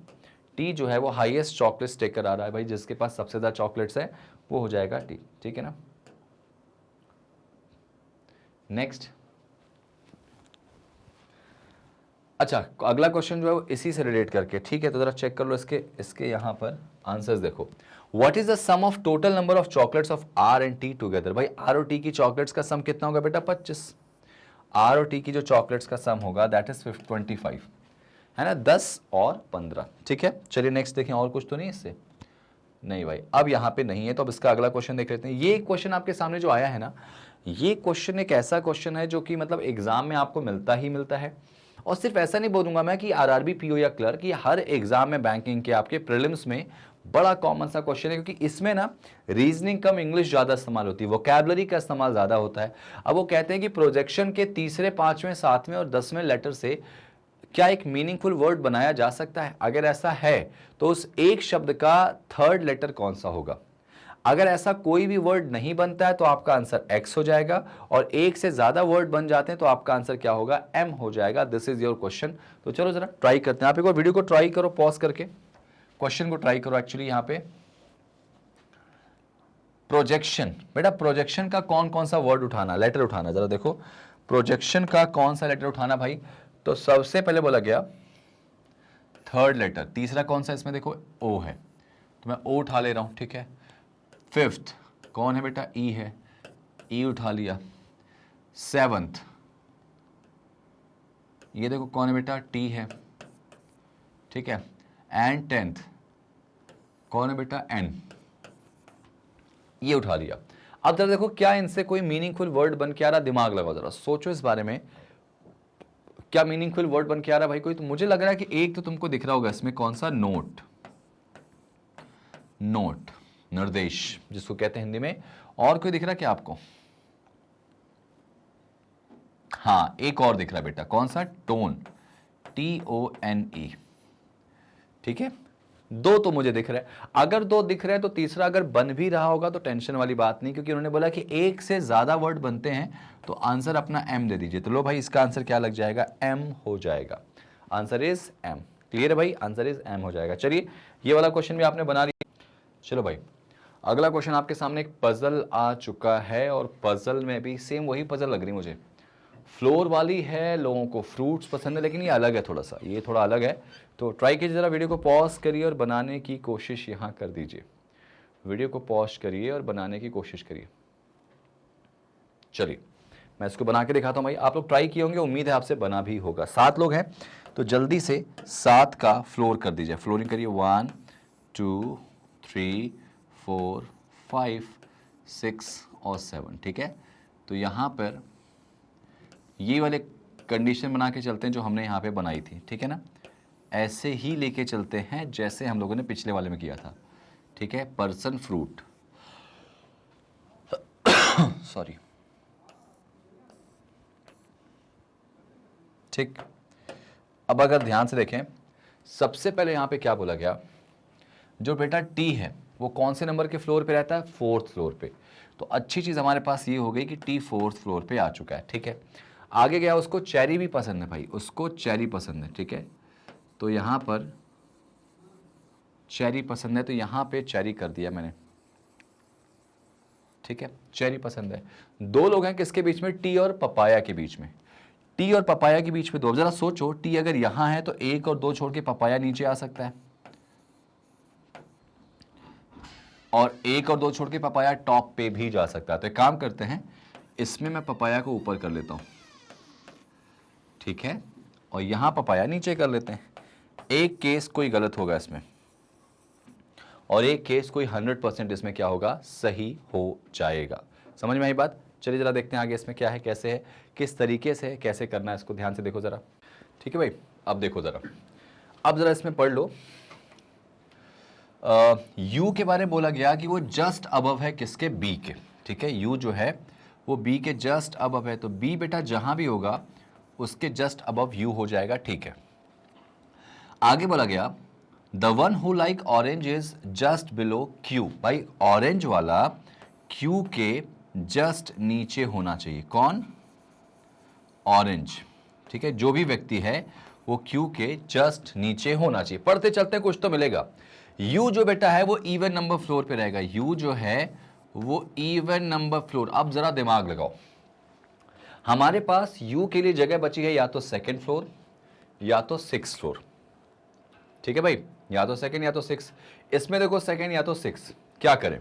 टी जो है वो हाईएस्ट चॉकलेट्स टेकर आ रहा है भाई। जिसके पास सबसे ज्यादा चॉकलेट्स है वो हो जाएगा टी, ठीक है ना। नेक्स्ट, अच्छा अगला क्वेश्चन जो है वो इसी से रिलेट करके, ठीक है। तो जरा चेक कर लो इसके यहां पर आंसर्स देखो। What is the sum of total number of chocolates of R and T together. भाई आर और टी की चॉकलेट्स का सम कितना होगा बेटा, 25। आर और टी की जो चॉकलेट्स का सम होगा दैट इज 25, है ना, 10 और 15, ठीक है। चलिए नेक्स्ट देखें, और कुछ तो नहीं इससे, नहीं भाई अब यहां पे नहीं है। तो अब इसका अगला क्वेश्चन देख लेते हैं। ये क्वेश्चन आपके सामने जो आया है ना, ये क्वेश्चन एक ऐसा क्वेश्चन है जो कि मतलब एग्जाम में आपको मिलता ही मिलता है। और सिर्फ ऐसा नहीं बोलूंगा मैं कि आरआरबी पीओ या क्लर्क, ये हर एग्जाम में बैंकिंग के आपके प्रीलिम्स में बड़ा कॉमन सा क्वेश्चन है। क्योंकि इसमें ना रीजनिंग कम इंग्लिश ज्यादा इस्तेमाल होती है, वोकैबुलरी का इस्तेमाल ज्यादा होता है। अब वो कहते हैं कि प्रोजेक्शन के तीसरे, पांचवें, सातवें और 10वें लेटर से क्या एक मीनिंगफुल वर्ड बनाया जा सकता है। अगर ऐसा है तो उस एक शब्द का थर्ड लेटर कौन सा होगा। अगर ऐसा कोई भी वर्ड नहीं बनता है तो आपका आंसर एक्स हो जाएगा, और एक से ज्यादा वर्ड बन जाते हैं तो आपका आंसर क्या होगा, एम हो जाएगा। This is your question. तो चलो जरा ट्राई करते हैं। आप एक बार वीडियो को ट्राई करो, पॉज करके क्वेश्चन को ट्राई करो। एक्चुअली यहां पे प्रोजेक्शन, बेटा प्रोजेक्शन का कौन कौन सा वर्ड उठाना, लेटर उठाना, जरा देखो प्रोजेक्शन का कौन सा लेटर उठाना भाई। तो सबसे पहले बोला गया थर्ड लेटर। तीसरा कौन सा इसमें, देखो ओ है, तो मैं ओ उठा ले रहा हूं, ठीक है। फिफ्थ कौन है बेटा, ई है, ई उठा लिया। सेवंथ ये देखो कौन है बेटा, टी है, ठीक है। एंड 10th कौन है बेटा, एन, ये उठा लिया। अब जरा देखो क्या इनसे कोई मीनिंगफुल वर्ड बन के आ रहा, दिमाग लगाओ जरा, सोचो इस बारे में, क्या मीनिंगफुल वर्ड बन के आ रहा भाई कोई। तो मुझे लग रहा है कि एक तो तुमको दिख रहा होगा इसमें, कौन सा, नोट, नोट निर्देश जिसको कहते हैं हिंदी में। और कोई दिख रहा है क्या आपको, हाँ एक और दिख रहा है बेटा, कौन सा, टोन, TONE, ठीक है। दो तो मुझे दिख रहा है। अगर दो दिख रहे हैं तो तीसरा अगर बन भी रहा होगा तो टेंशन वाली बात नहीं, क्योंकि उन्होंने बोला कि एक से ज्यादा वर्ड बनते हैं तो आंसर अपना एम दे दीजिए। तो लो भाई इसका आंसर क्या लग जाएगा, एम हो जाएगा। Answer is M. क्लियर है भाई, आंसर इज एम हो जाएगा। चलिए ये वाला क्वेश्चन भी आपने बना लिया। चलो भाई अगला क्वेश्चन आपके सामने एक पजल आ चुका है, और पजल में भी सेम वही पजल लग रही मुझे, फ्लोर वाली है। लोगों को फ्रूट्स पसंद है लेकिन ये अलग है थोड़ा सा, ये थोड़ा अलग है। तो ट्राई कीजिए, जरा वीडियो को पॉज करिए और बनाने की कोशिश यहाँ कर दीजिए। वीडियो को पॉज करिए और बनाने की कोशिश करिए। चलिए मैं इसको बना के दिखाता हूँ भाई। आप लोग ट्राई किए होंगे, उम्मीद है आपसे बना भी होगा। 7 लोग हैं तो जल्दी से 7 का फ्लोर कर दीजिए। फ्लोरिंग करिए, 1 2 3 4 5 6 और 7, ठीक है। तो यहाँ पर ये वाले कंडीशन बना के चलते हैं जो हमने यहाँ पे बनाई थी, ठीक है ना। ऐसे ही लेके चलते हैं जैसे हम लोगों ने पिछले वाले में किया था, ठीक है। पर्सन, फ्रूट, सॉरी, ठीक। अब अगर ध्यान से देखें, सबसे पहले यहां पे क्या बोला गया, जो बेटा टी है वो कौन से नंबर के फ्लोर पे रहता है, 4th फ्लोर पे। तो अच्छी चीज हमारे पास ये हो गई कि टी 4th फ्लोर पे आ चुका है, ठीक है। आगे गया, उसको चेरी भी पसंद है भाई, उसको चेरी पसंद है, ठीक है। तो यहां पर चेरी पसंद है, तो यहां पे चेरी कर दिया मैंने, ठीक है, चेरी पसंद है। दो लोग हैं किसके बीच में, टी और पपाया के बीच में। टी और पपाया के बीच में दो, जरा सोचो, टी अगर यहां है तो 1 और 2 छोड़ के पपाया नीचे आ सकता है, और 1 और 2 छोड़ के पपाया टॉप पे भी जा सकता है। तो एक काम करते हैं, इसमें मैं पपाया को ऊपर कर लेता हूं, ठीक है, और यहां पपाया नीचे कर लेते हैं। एक केस कोई गलत होगा इसमें, और एक केस कोई 100% इसमें क्या होगा, सही हो जाएगा। समझ में आई बात? चलिए जरा देखते हैं आगे इसमें क्या है, कैसे है, किस तरीके से, कैसे करना है इसको, ध्यान से देखो जरा, ठीक है भाई। अब देखो जरा, अब जरा इसमें पढ़ लो। यू के बारे में बोला गया कि वो जस्ट अबव है किसके, बी के, ठीक है। यू जो है वो बी के जस्ट अबव है, तो बी बेटा जहां भी होगा उसके जस्ट अबव यू हो जाएगा, ठीक है। आगे बोला गया the one who like orange is just below Q. भाई ऑरेंज वाला क्यू के जस्ट नीचे होना चाहिए। कौन? ऑरेंज, ठीक है। जो भी व्यक्ति है वो क्यू के जस्ट नीचे होना चाहिए। पढ़ते चलते कुछ तो मिलेगा। यू जो बेटा है वो इवन नंबर फ्लोर पे रहेगा। यू जो है वो इवन नंबर फ्लोर। अब जरा दिमाग लगाओ, हमारे पास यू के लिए जगह बची है या तो 2nd फ्लोर या तो 6th फ्लोर, ठीक है भाई, या तो 2nd या तो 6। इसमें देखो 2nd या तो 6, क्या करें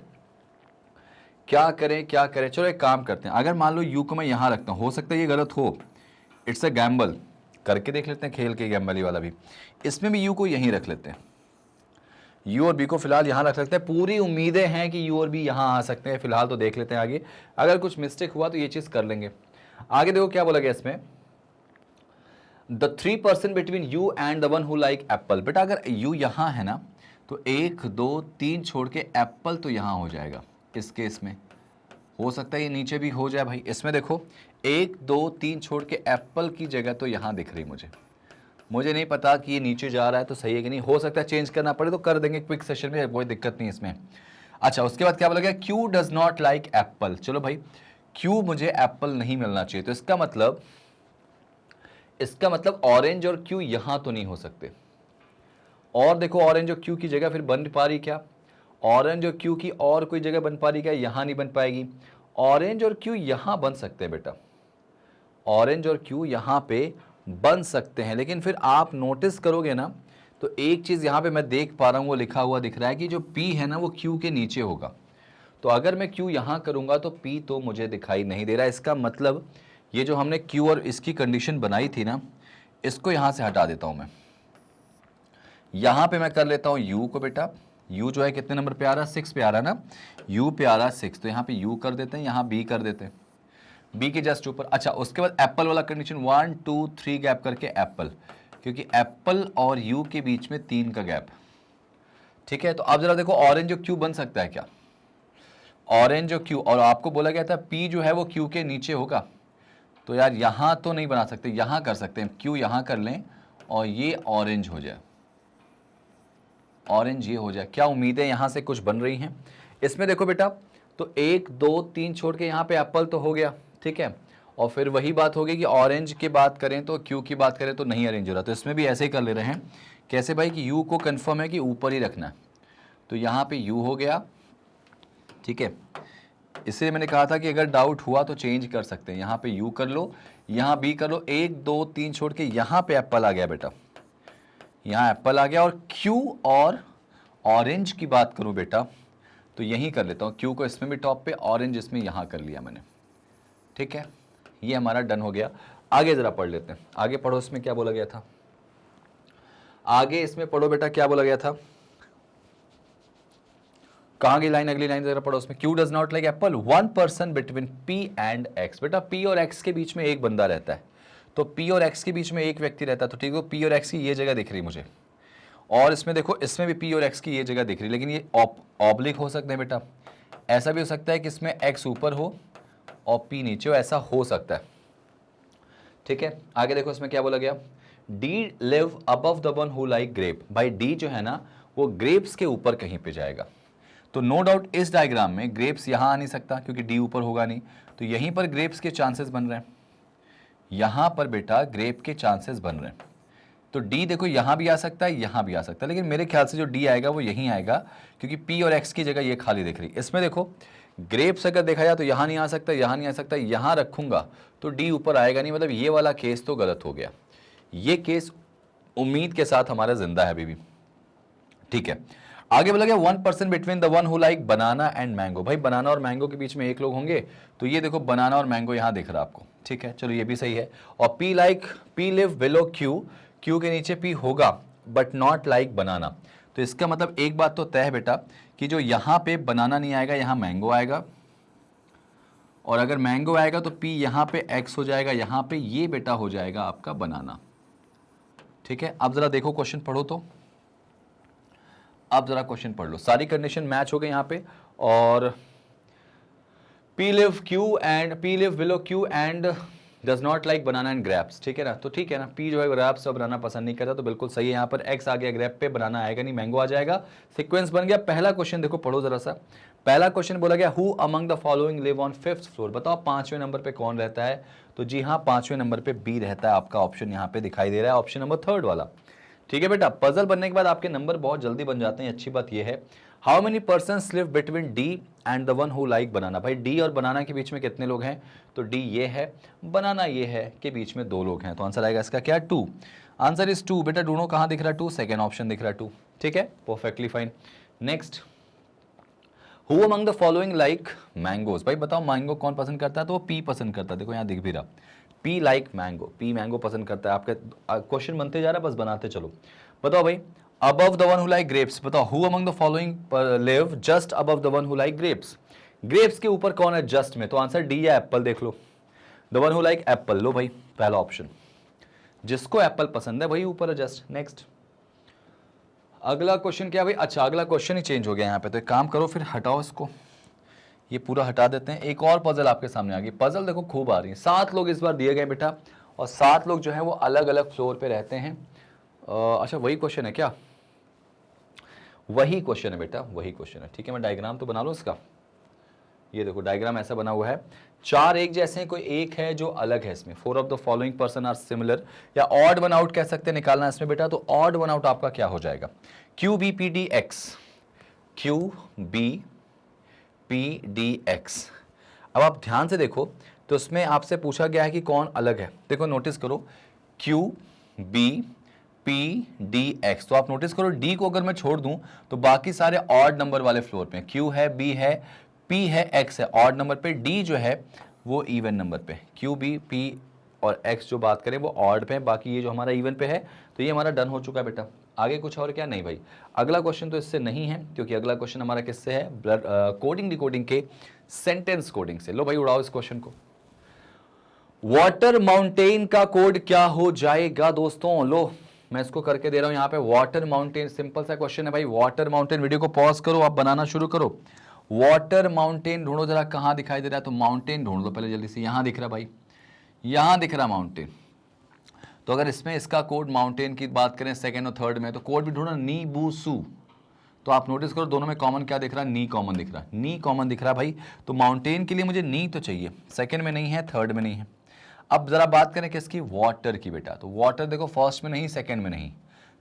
क्या करें क्या करें? चलो एक काम करते हैं, अगर मान लो यू को मैं यहां रखता हूं, हो सकता है ये गलत हो, इट्स अ गैम्बल, करके देख लेते हैं, खेल के गैम्बली वाला भी। इसमें भी यू को यहीं रख लेते हैं, यू और बी को फिलहाल यहां रख सकते हैं। पूरी उम्मीदें हैं कि यू और बी यहां आ सकते हैं, फिलहाल तो देख लेते हैं आगे, अगर कुछ मिस्टेक हुआ तो ये चीज कर लेंगे। आगे देखो क्या बोला गया इसमें, the 3% between U and the one who like Apple. बेटा अगर यू यहां है ना, तो 1 2 3 छोड़ के एप्पल तो यहां हो जाएगा। इस केस में हो सकता है ये नीचे भी हो जाए भाई। इसमें देखो 1 2 3 छोड़ के एप्पल की जगह तो यहां दिख रही मुझे नहीं पता कि ये नीचे जा रहा है तो सही है कि नहीं, हो सकता है चेंज करना पड़े तो कर देंगे क्विक सेशन में, कोई दिक्कत नहीं इसमें। अच्छा, उसके बाद क्या बोला गया, Q does not like Apple. चलो भाई, क्यू मुझे एप्पल नहीं मिलना चाहिए, तो इसका मतलब ऑरेंज और क्यू यहां तो नहीं हो सकते। और देखो ऑरेंज और क्यू की जगह फिर बन पा रही क्या, ऑरेंज और क्यू की और कोई जगह बन पा रही क्या, यहां नहीं बन पाएगी। ऑरेंज और क्यू यहां बन सकते हैं बेटा, ऑरेंज और क्यू यहां पे बन सकते हैं, लेकिन फिर आप नोटिस करोगे ना तो एक चीज यहां पे मैं देख पा रहा हूं, वो लिखा हुआ दिख रहा है कि जो P है ना वो Q के नीचे होगा। तो अगर मैं Q यहां करूंगा तो P तो मुझे दिखाई नहीं दे रहा। इसका मतलब ये जो हमने Q और इसकी कंडीशन बनाई थी ना, इसको यहां से हटा देता हूं मैं। यहां पे मैं कर लेता हूं U को। बेटा U जो है कितने नंबर पे आ रहा है, 6 पे आ रहा है ना, U पे आ रहा है 6, तो यहां पे U कर देते हैं, यहां B कर देते हैं, बी के जस्ट ऊपर। अच्छा, उसके बाद एप्पल वाला कंडीशन, 1 2 3 गैप करके एप्पल, क्योंकि एप्पल और यू के बीच में 3 का गैप, ठीक है। तो अब जरा देखो ऑरेंज और क्यू बन सकता है क्या, ऑरेंज और क्यू, और आपको बोला गया था पी जो है वो क्यू के नीचे होगा, तो यार यहां तो नहीं बना सकते, यहां कर सकते हैं, क्यू यहां कर लें और ये ऑरेंज हो जाए, ऑरेंज ये हो जाए। क्या उम्मीदें यहां से कुछ बन रही हैं इसमें? देखो बेटा, तो 1 2 3 छोड़ के यहां पे एप्पल तो हो गया, ठीक है, और फिर वही बात होगी कि ऑरेंज की बात करें तो क्यू की बात करें तो नहीं अरेंज हो रहा, तो इसमें भी ऐसे ही कर ले रहे हैं। कैसे भाई, कि यू को कंफर्म है कि ऊपर ही रखना है, तो यहाँ पे यू हो गया, ठीक है। इसलिए मैंने कहा था कि अगर डाउट हुआ तो चेंज कर सकते हैं, यहाँ पे यू कर लो, यहाँ बी कर लो, 1 2 3 छोड़ के यहाँ पे एप्पल आ गया बेटा, यहाँ एप्पल आ गया। और क्यू और ऑरेंज की बात करूँ बेटा तो यहीं कर लेता हूँ, क्यू को इसमें भी टॉप पे, ऑरेंज इसमें यहाँ कर लिया मैंने, ठीक है। ये हमारा डन हो गया। आगे जरा पढ़ लेते हैं, आगे पढ़ो, इसमें क्या बोला गया था, आगे इसमें पढ़ो बेटा क्या बोला गया था, कहां की लाइन, अगली लाइन जरा पढ़ो उसमें। Q does not like Apple, 1% between P and X। बेटा P और X के बीच में एक बंदा रहता है, तो P और X के बीच में एक व्यक्ति रहता है, तो ठीक है, P और X की ये जगह दिख रही मुझे, और इसमें देखो इसमें भी P और X की ये जगह दिख रही, लेकिन ये ऑब्लिक हो सकते हैं बेटा, ऐसा भी हो सकता है कि इसमें X ऊपर हो और P नीचे हो, ऐसा हो सकता है, ठीक है। आगे देखो इसमें क्या बोला गया, D live above the one who like grape. भाई डी जो है ना वो ग्रेप्स के ऊपर कहीं पे जाएगा, तो नो डाउट इस डायग्राम में ग्रेप्स यहां आ नहीं सकता क्योंकि डी ऊपर होगा नहीं, तो यहीं पर ग्रेप्स के चांसेस बन रहे हैं, यहां पर बेटा ग्रेप के चांसेस बन रहे हैं। तो डी देखो यहां भी आ सकता है, यहां भी आ सकता है, लेकिन मेरे ख्याल से जो डी आएगा वो यहीं आएगा क्योंकि पी और एक्स की जगह ये खाली दिख रही। इसमें देखो ग्रेप्स अगर देखा जाए तो यहां नहीं आ सकता, यहां नहीं आ सकता, यहां रखूंगा तो डी ऊपर आएगा नहीं, मतलब ये वाला केस तो गलत हो गया। ये केस उम्मीद के साथ हमारा जिंदा है अभी भी, ठीक है। आगे बोला गया 1% between the one who like banana and mango. भाई बनाना और मैंगो के बीच में एक लोग होंगे, तो ये देखो बनाना और मैंगो यहां दिख रहा है आपको, ठीक है, चलो ये भी सही है। और P live below Q, Q के नीचे पी होगा बट नॉट लाइक बनाना, तो इसका मतलब एक बात तो तय है बेटा कि जो यहां पे बनाना नहीं आएगा, यहां मैंगो आएगा, और अगर मैंगो आएगा तो पी यहां पे एक्स हो जाएगा, यहां पे ये बेटा हो जाएगा आपका बनाना, ठीक है। अब जरा देखो क्वेश्चन पढ़ो, तो अब जरा क्वेश्चन पढ़ लो, सारी कंडीशन मैच हो गई यहां पे। और P live below Q and does not like banana and grapes, ठीक है ना, तो ठीक है ना, पी जो है ग्रेप्स और बनाना पसंद नहीं करता, तो बिल्कुल सही है। यहाँ पर एक्स आ गया ग्रेप पे, बनाना आएगा नहीं, मैंगो आ जाएगा, सीक्वेंस बन गया। पहला क्वेश्चन देखो पढ़ो जरा सा। पहला क्वेश्चन बोला गया who among the following live on 5th floor, बताओ 5वें नंबर पे कौन रहता है, तो जी हाँ 5वें नंबर पे बी रहता है, आपका ऑप्शन यहाँ पे दिखाई दे रहा है, ऑप्शन नंबर 3rd वाला, ठीक है बेटा। पजल बनने के बाद आपके नंबर बहुत जल्दी बन जाते हैं, अच्छी बात यह है। How many persons live between D and the one who like banana, भाई डी और बनाना के बीच में कितने लोग हैं, तो डी ये है, बनाना ये है, के बीच में 2 लोग हैं, तो आंसर आएगा इसका क्या, 2। आंसर इज 2 बेटा, ढूंढो कहां दिख रहा है 2, सेकेंड ऑप्शन दिख रहा है 2, ठीक है, perfectly fine. Next, who among the following like mangoes, भाई बताओ मैंगो कौन पसंद करता है, तो वो पी पसंद करता है, देखो यहाँ दिख भी रहा, P like mango, P mango पसंद करता है। आपके क्वेश्चन बनते जा रहा है, बस बनाते चलो। बताओ भाई above the one who like grapes, बताओ who among the following live just above the one who like grapes, grapes के ऊपर कौन है just में, तो आंसर डी है एप्पल, देख लो the one who like apple, लो भाई पहला ऑप्शन, जिसको एप्पल पसंद है वही ऊपर है जस्ट। नेक्स्ट, अगला क्वेश्चन क्या भाई, अच्छा अगला क्वेश्चन ही चेंज हो गया यहाँ पे, तो एक काम करो फिर हटाओ इसको, ये पूरा हटा देते हैं। एक और पजल आपके सामने आ गई, पजल देखो खूब आ रही है, 7 लोग इस बार दिए गए बेटा, और 7 लोग जो है वो अलग अलग फ्लोर पे रहते हैं। अच्छा वही क्वेश्चन है क्या, वही क्वेश्चन है बेटा, वही क्वेश्चन है, ठीक है। मैं डायग्राम तो बना लूं इसका, ये देखो डायग्राम ऐसा बना हुआ है, 4 एक जैसे हैं, कोई एक है जो अलग है इसमें। 4 of the following person are similar, या ऑड वन आउट कह सकते हैं, निकालना इसमें बेटा, तो ऑड वन आउट आपका क्या हो जाएगा, Q B P D X, Q B P D X. अब आप ध्यान से देखो तो उसमें आपसे पूछा गया है कि कौन अलग है, देखो नोटिस करो, Q B P D X, तो आप नोटिस करो डी को अगर मैं छोड़ दूं तो बाकी सारे ऑड नंबर वाले फ्लोर पे, क्यू है, बी है, पी है, एक्स है ऑड नंबर पे, डी जो है वो इवन नंबर पे, क्यू बी पी और एक्स जो बात करें वो ऑड पे है, बाकी ये जो हमारा इवन पे है, तो ये हमारा डन हो चुका है बेटा। आगे कुछ और क्या, नहीं भाई अगला क्वेश्चन तो इससे नहीं है, क्योंकि अगला क्वेश्चन हमारा किससे है, कोडिंग डिकोडिंग के सेंटेंस कोडिंग से। लो भाई उड़ाओ इस क्वेश्चन को। वाटर माउंटेन का कोड क्या हो जाएगा दोस्तों, लो मैं इसको करके दे रहा हूं यहां पे, वाटर माउंटेन, सिंपल सा क्वेश्चन है भाई, वाटर माउंटेन, वीडियो को पॉज करो, आप बनाना शुरू करो। वाटर माउंटेन ढूंढो जरा, कहां दिखाई दे रहा है, तो माउंटेन ढूंढ दो पहले जल्दी से, यहां दिख रहा भाई, यहां दिख रहा माउंटेन, तो अगर इसमें इसका कोड माउंटेन की बात करें सेकंड और थर्ड में, तो कोड भी ढूंढना नीबूसू, तो आप नोटिस करो दोनों में कॉमन क्या दिख रहा है, नी कॉमन दिख रहा है, नी कॉमन दिख रहा है भाई, तो माउंटेन के लिए मुझे नी तो चाहिए, सेकंड में नहीं है, थर्ड में नहीं है। अब जरा बात करें किसकी, वाटर की बेटा, तो वाटर देखो फर्स्ट में नहीं, सेकंड में नहीं,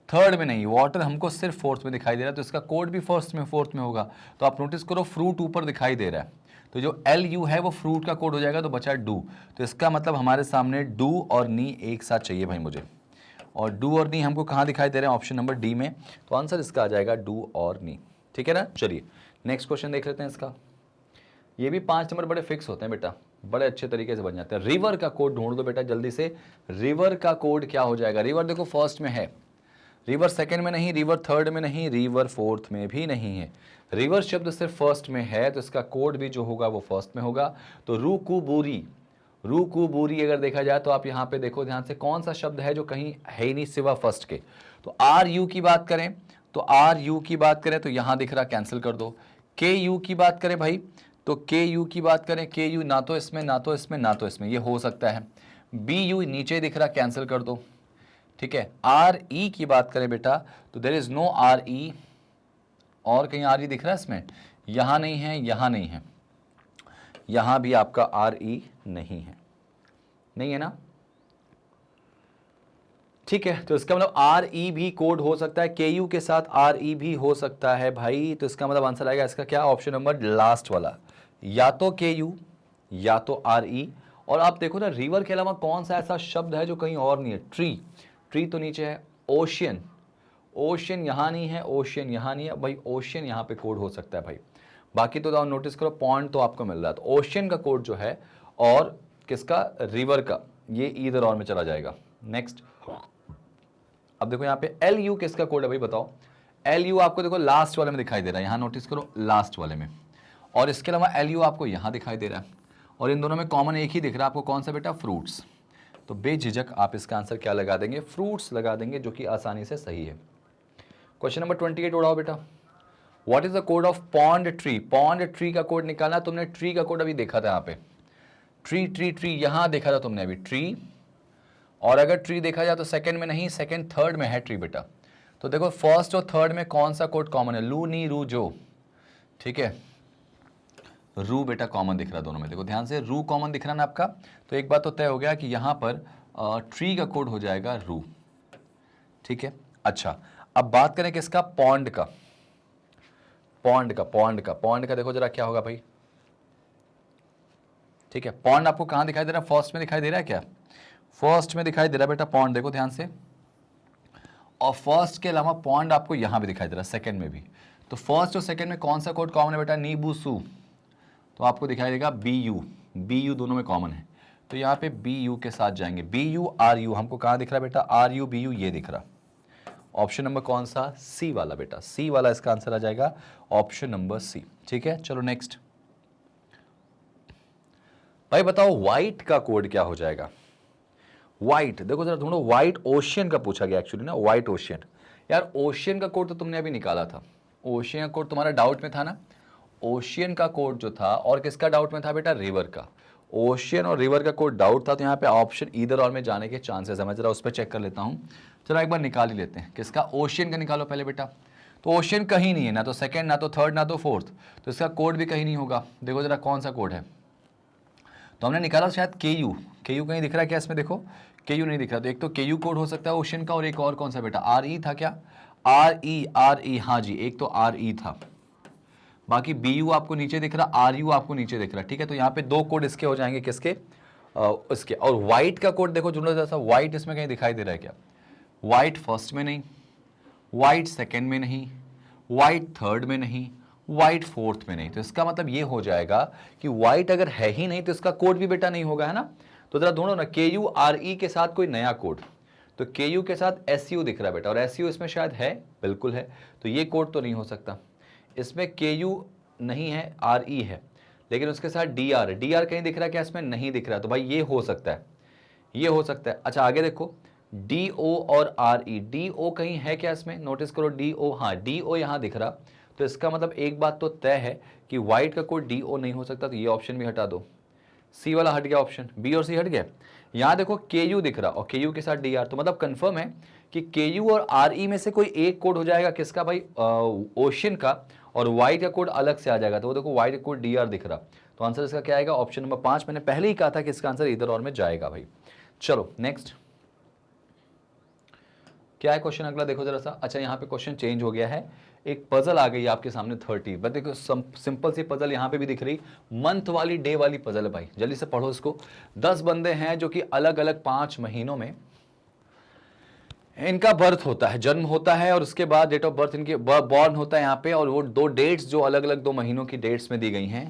थर्ड में नहीं, वाटर हमको सिर्फ फोर्थ में दिखाई दे रहा है, तो इसका कोड भी फर्स्ट में फोर्थ में होगा। तो आप नोटिस करो फ्रूट ऊपर दिखाई दे रहा है, तो जो एल यू है वो फ्रूट का कोड हो जाएगा, तो बचा डू, तो इसका मतलब हमारे सामने डू और नी एक साथ चाहिए भाई मुझे, और डू और नी हमको कहाँ दिखाई दे रहे हैं, ऑप्शन नंबर डी में, तो आंसर इसका आ जाएगा डू और नी, ठीक है ना। चलिए नेक्स्ट क्वेश्चन देख लेते हैं इसका, ये भी 5 नंबर बड़े फिक्स होते हैं बेटा, बड़े अच्छे तरीके से बन जाते हैं। रिवर का कोड ढूंढ दो बेटा जल्दी से, रिवर का कोड क्या हो जाएगा, रिवर देखो फर्स्ट में है, रिवर सेकंड में नहीं, रिवर थर्ड में नहीं, रिवर फोर्थ में भी नहीं है, रिवर शब्द सिर्फ फर्स्ट में है, तो इसका कोड भी जो होगा वो फर्स्ट में होगा। तो रूकुबूरी, रूकुबूरी अगर देखा जाए तो आप यहाँ पे देखो ध्यान से, कौन सा शब्द है जो कहीं है ही नहीं सिवा फर्स्ट के, तो आर यू की बात करें, तो आर यू की बात करें तो यहाँ दिख रहा, कैंसिल कर दो। के यू की बात करें भाई, तो के यू की बात करें, के यू ना तो इसमें ना तो इसमें ना तो इसमें, ये हो सकता है। बी यू नीचे दिख रहा, कैंसिल कर दो, ठीक है। आर ई की बात करें बेटा तो there is no R E, और कहीं आर ई दिख रहा है इसमें? यहां नहीं है, यहां नहीं है, यहां भी आपका आर ई नहीं है, नहीं है ना? ठीक है, तो इसका मतलब आर ई भी कोड हो सकता है, के यू के साथ आर ई भी हो सकता है भाई। तो इसका मतलब आंसर आएगा इसका क्या? ऑप्शन नंबर लास्ट वाला, या तो के यू या तो आर ई। और आप देखो ना, रिवर के अलावा कौन सा ऐसा शब्द है जो कहीं और नहीं है? ट्री, ट्री तो नीचे है। ओशियन, ओशियन यहां नहीं है, ओशियन यहां नहीं है भाई, ओशियन यहां पे कोड हो सकता है भाई। बाकी तो आप नोटिस करो, पॉइंट तो आपको मिल रहा है, तो ओशियन का कोड जो है और किसका? रिवर का, ये ईदर और में चला जाएगा। नेक्स्ट, अब देखो यहाँ पे एल यू किसका कोड है भाई बताओ? एल यू आपको देखो लास्ट वाले में दिखाई दे रहा है, यहाँ नोटिस करो लास्ट वाले में, और इसके अलावा एल यू आपको यहाँ दिखाई दे रहा है, और इन दोनों में कॉमन एक ही दिख रहा है आपको, कौन सा बेटा? फ्रूट्स। तो बेझिझक आप इसका आंसर क्या लगा देंगे? फ्रूट्स लगा देंगे, जो कि आसानी से सही है। क्वेश्चन नंबर 28 उड़ाओ बेटा। What is the code of pond tree? Pond tree का कोड निकालना। तुमने ट्री का कोड अभी देखा था यहाँ पे, ट्री ट्री ट्री यहां देखा था तुमने अभी, ट्री। और अगर ट्री देखा जाए तो सेकंड में नहीं, सेकंड थर्ड में है ट्री बेटा। तो देखो फर्स्ट और थर्ड में कौन सा कोड कॉमन है? लू नी रू जो, ठीक है, रू बेटा कॉमन दिख रहा है दोनों में, देखो ध्यान से, रू कॉमन दिख रहा है ना आपका। तो एक बात तो तय हो गया कि यहां पर ट्री का कोड हो जाएगा रू, ठीक है। अच्छा, अब बात करें किसका? पॉन्ड का, पॉन्ड का, पॉन्ड का, पॉन्ड का देखो जरा क्या होगा भाई, ठीक है। पॉन्ड आपको कहां दिखाई दे रहा है? फर्स्ट में दिखाई दे रहा है क्या? फर्स्ट में दिखाई दे रहा है बेटा पॉन्ड, देखो ध्यान से। और फर्स्ट के अलावा पॉन्ड आपको यहां भी दिखाई दे रहा है, सेकंड में भी। तो फर्स्ट और सेकंड में कौन सा कोड कॉमन है बेटा? नीबू सू, तो आपको दिखाई देगा बी यू, बी यू दोनों में कॉमन है। तो यहाँ पे बी यू के साथ जाएंगे, बी यू आर यू हमको कहां दिख रहा है बेटा? आर यू बी यू ये दिख रहा। ऑप्शन नंबर कौन सा? सी वाला बेटा, सी वाला इसका आंसर आ जाएगा, ऑप्शन नंबर सी। ठीक है, चलो नेक्स्ट भाई बताओ व्हाइट का कोड क्या हो जाएगा? व्हाइट, देखो जरा ढूंढो, व्हाइट ओशियन का पूछा गया एक्चुअली ना, व्हाइट ओशियन। यार ओशियन का कोड तो तुमने अभी निकाला था, ओशियन का कोड तुम्हारा डाउट में था ना। ओशियन का कोड जो था, और किसका डाउट में था बेटा? रिवर का। ओशियन और रिवर का कोड डाउट था, तो यहाँ पे ऑप्शन ईदर और में जाने के चांसेस है। मैं जरा उस पर चेक कर लेता हूँ, चलो एक बार निकाल ही लेते हैं। किसका? ओशियन का निकालो पहले बेटा। तो ओशियन कहीं नहीं है, ना तो सेकंड, ना तो थर्ड, ना तो फोर्थ, तो इसका कोड भी कहीं नहीं होगा। देखो जरा कौन सा कोड है, तो हमने निकाला शायद के यू, के यू कहीं दिख रहा है क्या इसमें? देखो के यू नहीं दिख रहा, तो एक तो के यू कोड हो सकता है ओशियन का, और एक और कौन सा बेटा? आर ई था क्या? आर ई, हाँ जी, एक तो आर ई था, बाकी बी यू आपको नीचे दिख रहा, आर यू आपको नीचे दिख रहा। ठीक है, तो यहाँ पे दो कोड इसके हो जाएंगे, किसके? उसके। और व्हाइट का कोड देखो जुड़ा जैसा, व्हाइट इसमें कहीं दिखाई दे रहा है क्या? व्हाइट फर्स्ट में नहीं, व्हाइट सेकेंड में नहीं, व्हाइट थर्ड में नहीं, व्हाइट फोर्थ में नहीं। तो इसका मतलब ये हो जाएगा कि व्हाइट अगर है ही नहीं तो इसका कोड भी बेटा नहीं होगा, है ना। तो जरा ढूंढो ना, के यू आर ई के साथ कोई नया कोड। तो के यू के साथ एस यू दिख रहा है बेटा, और एस यू इसमें शायद है, बिल्कुल है, तो ये कोड तो नहीं हो सकता। इसमें के यू नहीं है, आर ई है, लेकिन उसके साथ डी आर है। डी आर कहीं दिख रहा है क्या इसमें? नहीं दिख रहा है, तो भाई ये हो सकता है, ये हो सकता है। अच्छा आगे देखो, डी ओ और आर ई, डी ओ कहीं है क्या इसमें? नोटिस करो डी ओ, हाँ डी ओ यहाँ दिख रहा। तो इसका मतलब एक बात तो तय है कि व्हाइट का कोई डी ओ नहीं हो सकता, तो ये ऑप्शन भी हटा दो। सी वाला हट गया, ऑप्शन बी और सी हट गया। यहाँ देखो के यू दिख रहा, और के यू के साथ डी आर, तो मतलब कंफर्म है कि के यू और आर ई में से कोई एक कोड हो जाएगा, किसका भाई? ओशियन का, और व्हाइट का कोड अलग से आ जाएगा। तो वो देखो व्हाइट का कोड डी आर दिख रहा, तो आंसर इसका क्या आएगा? Option number 5। मैंने पहले ही कहा था कि इसका आंसर इधर और में जाएगा भाई। चलो नेक्स्ट क्या है क्वेश्चन अगला, देखो जरा सा। अच्छा यहाँ पे क्वेश्चन चेंज हो गया है, एक पजल आ गई आपके सामने 30। बट देखो सिंपल सी पजल यहाँ पे भी दिख रही, मंथ वाली, डे वाली पजल है भाई, जल्दी से पढ़ो इसको। 10 बंदे हैं जो कि अलग अलग 5 महीनों में इनका बर्थ होता है, जन्म होता है, और उसके बाद डेट ऑफ बर्थ इनकी बॉर्न होता है यहाँ पे, और वो दो डेट्स जो अलग अलग 2 महीनों की डेट्स में दी गई हैं।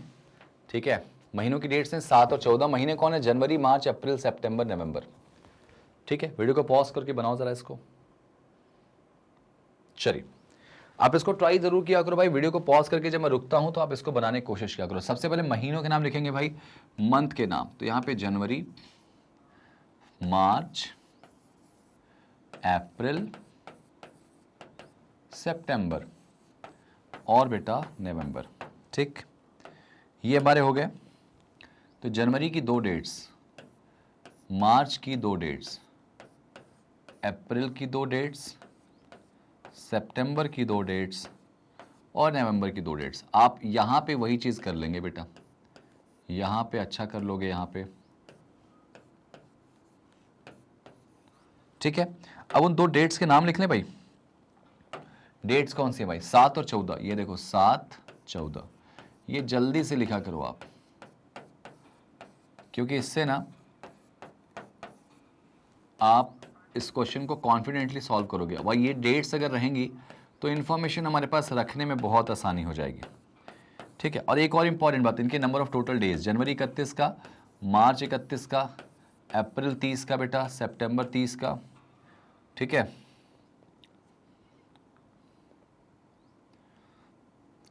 ठीक है, महीनों की डेट्स हैं 7 और 14। महीने कौन है? जनवरी, मार्च, अप्रैल, सितंबर, नवंबर। ठीक है, वीडियो को पॉज करके बनाओ जरा इसको। चलिए आप इसको ट्राई जरूर किया करो भाई, वीडियो को पॉज करके जब मैं रुकता हूं तो आप इसको बनाने की कोशिश किया करो। सबसे पहले महीनों के नाम लिखेंगे भाई, मंथ के नाम। तो यहां पे जनवरी, मार्च, अप्रैल, सितंबर और बेटा नवंबर। ठीक, ये हमारे हो गए। तो जनवरी की 2 डेट्स, मार्च की 2 डेट्स, अप्रैल की 2 डेट्स, सितंबर की 2 डेट्स और नवंबर की 2 डेट्स। आप यहाँ पे वही चीज़ कर लेंगे बेटा, यहाँ पे अच्छा कर लोगे यहाँ पे, ठीक है। अब उन 2 डेट्स के नाम लिख लें भाई। डेट्स कौन सी है भाई? 7 और 14। ये देखो 7, 14, ये जल्दी से लिखा करो आप, क्योंकि इससे ना आप इस क्वेश्चन को कॉन्फिडेंटली सॉल्व करोगे। भाई ये डेट्स अगर रहेंगी तो इन्फॉर्मेशन हमारे पास रखने में बहुत आसानी हो जाएगी, ठीक है। और एक और इंपॉर्टेंट बात, इनके नंबर ऑफ टोटल डेज, जनवरी 31 का, मार्च 31 का, अप्रैल 30 का बेटा, सितंबर 30 का, ठीक है,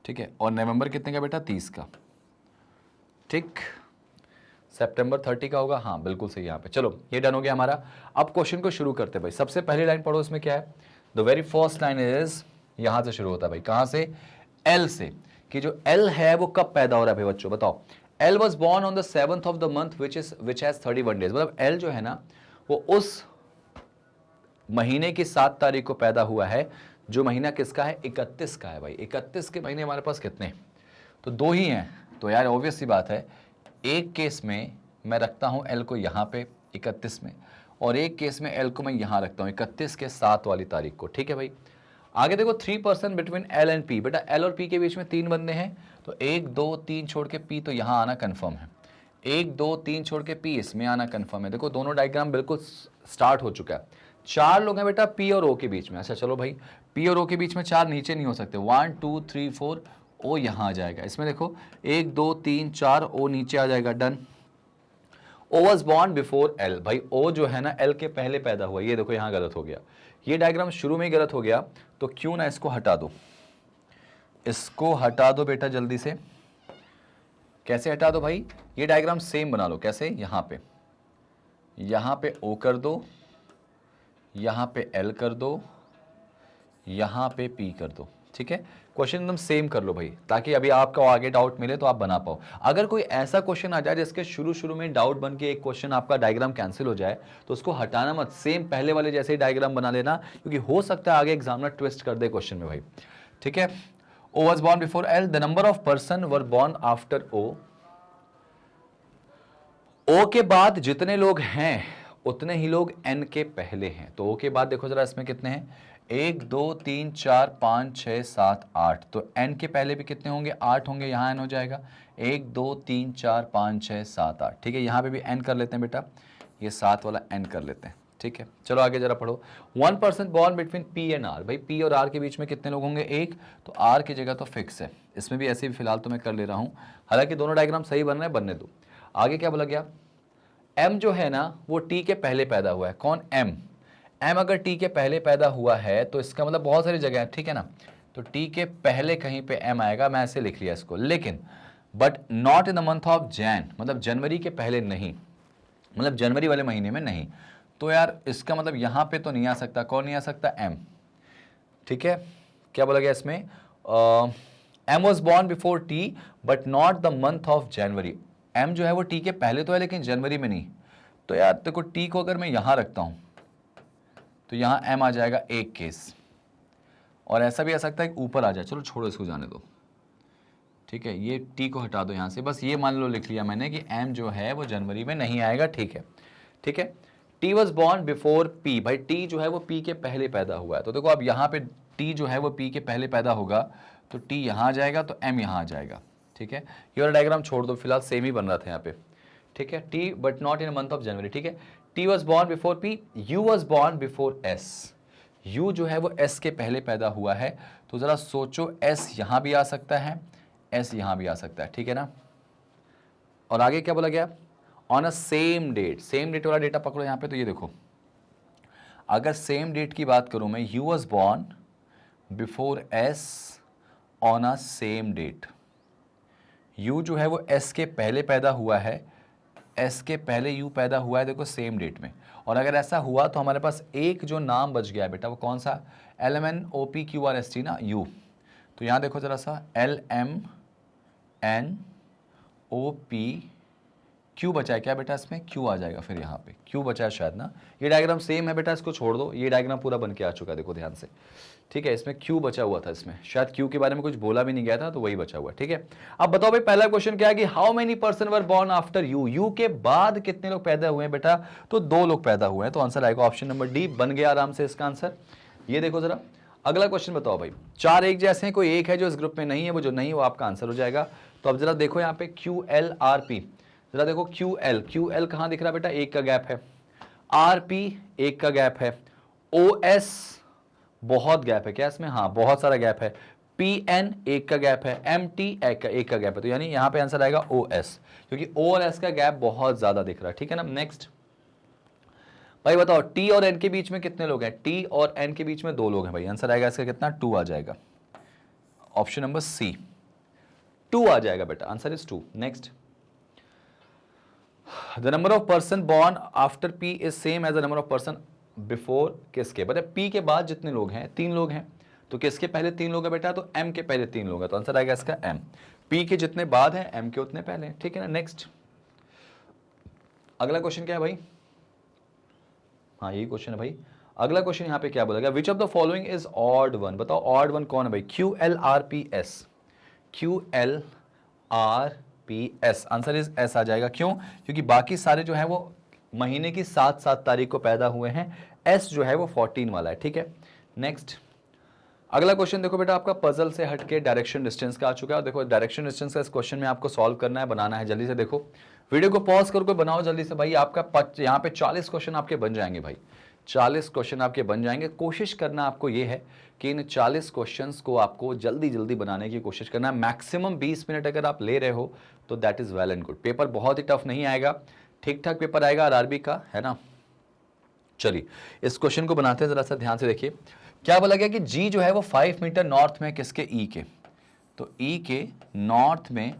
ठीक है। और नवंबर कितने का बेटा? 30 का, ठीक। सितंबर 30 का होगा, हाँ बिल्कुल सही। यहाँ पे चलो ये डन हो गया हमारा। अब क्वेश्चन को शुरू करते हैं भाई। सबसे पहली लाइन पढ़ो, इसमें क्या है? The very first line is, यहां से शुरू होता है भाई। कहां से? एल से। कि जो एल है वो कब पैदा हो रहा है भाई बच्चों, बताओ। L was born on the 7th of the month which has 31 days। मतलब एल जो है ना वो उस महीने की 7 तारीख को पैदा हुआ है, जो महीना किसका है? 31 का है भाई। 31 के महीने हमारे पास कितने हैं? तो 2 ही हैं। तो यार ऑब्वियस सी बात है, एक केस में मैं रखता हूं एल को यहाँ पे 31 में, और एक केस में एल को मैं यहाँ रखता हूँ 31 के 7 वाली तारीख को, ठीक है भाई। आगे देखो 3% बिटवीन एल एंड पी। बेटा एल और पी के बीच में 3 बंदे हैं, तो 1 2 3 छोड़ के पी तो यहाँ आना कन्फर्म है, 1 2 3 छोड़ के पी इसमें आना कन्फर्म है। देखो दोनों डायग्राम बिल्कुल स्टार्ट हो चुका है। 4 लोग हैं बेटा पी और ओ के बीच में। अच्छा चलो भाई, पी और ओ के बीच में 4 नीचे नहीं हो सकते। 1 2 3 4, ओ यहाँ आ जाएगा। इसमें देखो 1 2 3 4, ओ नीचे आ जाएगा, done. O was born before L. भाई ओ जो है ना एल के पहले पैदा हुआ। ये देखो यहाँ गलत हो गया, ये डायग्राम शुरू में ही गलत हो गया, तो क्यों ना इसको हटा दो, इसको हटा दो बेटा जल्दी से। कैसे हटा दो भाई? ये डायग्राम सेम बना लो। कैसे? यहाँ पे ओ कर दो, यहाँ पे एल कर दो, यहाँ पे पी कर दो, ठीक है। क्वेश्चन एकदम सेम कर लो भाई, ताकि अभी आपको आगे डाउट मिले तो आप बना पाओ। अगर कोई ऐसा क्वेश्चन आ जाए जिसके शुरू में डाउट बन के एक क्वेश्चन आपका डायग्राम कैंसिल हो जाए, तो उसको हटाना मत, सेम पहले वाले जैसे ही डायग्राम बना लेना, क्योंकि हो सकता है आगे एग्जामिनर ट्विस्ट कर दे क्वेश्चन में भाई, ठीक है। O was born before L, the number of person were born after O. O के बाद जितने लोग हैं उतने ही लोग एन के पहले हैं। तो ओ के बाद देखो जरा इसमें कितने हैं? 1 2 3 4 5 6 7 8। तो एन के पहले भी कितने होंगे? 8 होंगे। यहाँ एन हो जाएगा 1 2 3 4 5 6 7 8, ठीक है। यहाँ पे भी एन कर लेते हैं बेटा, ये 7 वाला एन कर लेते हैं, ठीक है। चलो आगे जरा पढ़ो। 1% born between P and R. भाई पी और आर के बीच में कितने लोग होंगे? 1। तो आर की जगह तो फिक्स है, इसमें भी ऐसे भी फिलहाल तो मैं कर ले रहा हूँ, हालांकि दोनों डायग्राम सही बन रहे हैं, बनने दो। आगे क्या बोला गया? एम जो है ना वो टी के पहले पैदा हुआ है। कौन? एम। एम अगर टी के पहले पैदा हुआ है तो इसका मतलब बहुत सारी जगह है, ठीक है ना। तो टी के पहले कहीं पे एम आएगा, मैं ऐसे लिख लिया इसको। लेकिन but not in the month of Jain, मतलब जनवरी के पहले नहीं, मतलब जनवरी वाले महीने में नहीं। तो यार इसका मतलब यहाँ पे तो नहीं आ सकता। कौन नहीं आ सकता? एम, ठीक है। क्या बोला गया इसमें? M was born before T but not the month of January. M जो है वो टी के पहले तो है लेकिन जनवरी में नहीं। तो यार देखो टी को अगर मैं यहाँ रखता हूँ तो यहाँ एम आ जाएगा एक केस, और ऐसा भी आ सकता है कि ऊपर आ जाए। चलो छोड़ो इसको, जाने दो, ठीक है। ये टी को हटा दो यहाँ से, बस ये मान लो लिख लिया मैंने कि एम जो है वो जनवरी में नहीं आएगा, ठीक है, ठीक है। T was born before P. भाई टी जो है वो पी के पहले पैदा हुआ है। तो देखो अब यहाँ पे टी जो है वो पी के पहले पैदा होगा, तो टी यहाँ आ जाएगा, तो एम यहाँ आ जाएगा, ठीक है। ये वाला डायग्राम छोड़ दो, फिलहाल सेम ही बन रहा था यहाँ पे, ठीक है। T but not in month of जनवरी, ठीक है। T was born before P, you was born before S. You जो है वो एस के पहले पैदा हुआ है। तो जरा सोचो, एस यहाँ भी आ सकता है, एस यहाँ भी आ सकता है, ठीक है ना। और आगे क्या बोला गया? On a same date. Same date वाला डेटा पकड़ो यहाँ पे। तो ये देखो, अगर सेम डेट की बात करूं मैं, U was born before S on a same date. U जो है वो एस के पहले पैदा हुआ है, एस के पहले यू पैदा हुआ है, देखो सेम डेट में। और अगर ऐसा हुआ तो हमारे पास एक जो नाम बच गया है बेटा, वो कौन सा? L M N O P Q R S T ना, यू। तो यहाँ देखो जरा सा, L M N O P Q बचा है क्या बेटा, इसमें क्यू आ जाएगा, फिर यहाँ पे क्यू बचा है शायद ना। ये डायग्राम सेम है बेटा, इसको छोड़ दो, ये डायग्राम पूरा बन के आ चुका है, देखो ध्यान से, ठीक है। इसमें क्यू बचा हुआ था, इसमें शायद क्यू के बारे में कुछ बोला भी नहीं गया था, तो वही बचा हुआ है, ठीक है। अब बताओ भाई पहला क्वेश्चन क्या है कि how many person were born after you, you के बाद कितने लोग पैदा हुए हैं बेटा, तो 2 लोग पैदा हुए हैं, तो आंसर आएगा ऑप्शन नंबर डी, बन गया आराम से इसका आंसर। ये देखो जरा अगला क्वेश्चन बताओ भाई, 4 एक जैसे हैं, कोई एक है जो इस ग्रुप में नहीं है, वो जो नहीं है वो आपका आंसर हो जाएगा। तो अब जरा देखो यहाँ पे क्यू एल आर पी, जरा देखो क्यू एल कहाँ दिख रहा है बेटा, एक का गैप है, आर पी एक का गैप है, ओ एस बहुत गैप है क्या इसमें, हाँ बहुत सारा गैप है, पी एन एक का गैप है, एम टी एक का गैप है, तो यानी यहां पे आंसर आएगा ओ एस, क्योंकि ओ और एस का गैप बहुत ज्यादा दिख रहा है, ठीक है ना। नेक्स्ट भाई बताओ टी और एन के बीच में कितने लोग हैं, टी और एन के बीच में 2 लोग हैं भाई, आंसर आएगा इसका कितना, 2 आ जाएगा, ऑप्शन नंबर सी 2 आ जाएगा बेटा, answer is 2। Next the number of person born after P is same as the number of person before किसके, मतलब पी के बाद जितने लोग हैं 3 लोग हैं, तो किसके पहले 3 लोग हैं बेटा, तो एम के पहले 3 लोग हैं, तो आंसर आएगा इसका एम, पी के जितने बाद हैं एम के उतने पहले, ठीक है ना। नेक्स्ट अगला क्वेश्चन क्या है भाई, हाँ यही क्वेश्चन है भाई। अगला क्वेश्चन यहाँ पे क्या बोला गया, which of the following is odd one, बताओ ऑड वन कौन है भाई, Q L R P S, Q L R P S, answer is S आ जाएगा, क्यों, क्योंकि बाकी सारे जो है वो महीने की 7 तारीख को पैदा हुए हैं, एस जो है वो 14 वाला है, ठीक है। नेक्स्ट अगला क्वेश्चन देखो बेटा, आपका पजल से हटके डायरेक्शन डिस्टेंस का आ चुका है, देखो डायरेक्शन डिस्टेंस का इस क्वेश्चन में आपको सॉल्व करना है, बनाना है, जल्दी से देखो, वीडियो को पॉज करके बनाओ जल्दी से भाई, आपका यहाँ पे 40 क्वेश्चन आपके बन जाएंगे भाई, 40 क्वेश्चन आपके बन जाएंगे। कोशिश करना आपको ये है कि इन 40 क्वेश्चंस को आपको जल्दी जल्दी बनाने की कोशिश करना है, मैक्सिमम 20 मिनट अगर आप ले रहे हो तो that is well and good. Paper बहुत ही टफ नहीं आएगा, ठीक ठाक पेपर आएगा आरआरबी का, है ना। चलिए इस क्वेश्चन को बनाते हैं, जरा सा ध्यान से देखिए, क्या बोला गया कि जी जो है वो 5 मीटर नॉर्थ में किसके, ई के, तो ई के नॉर्थ में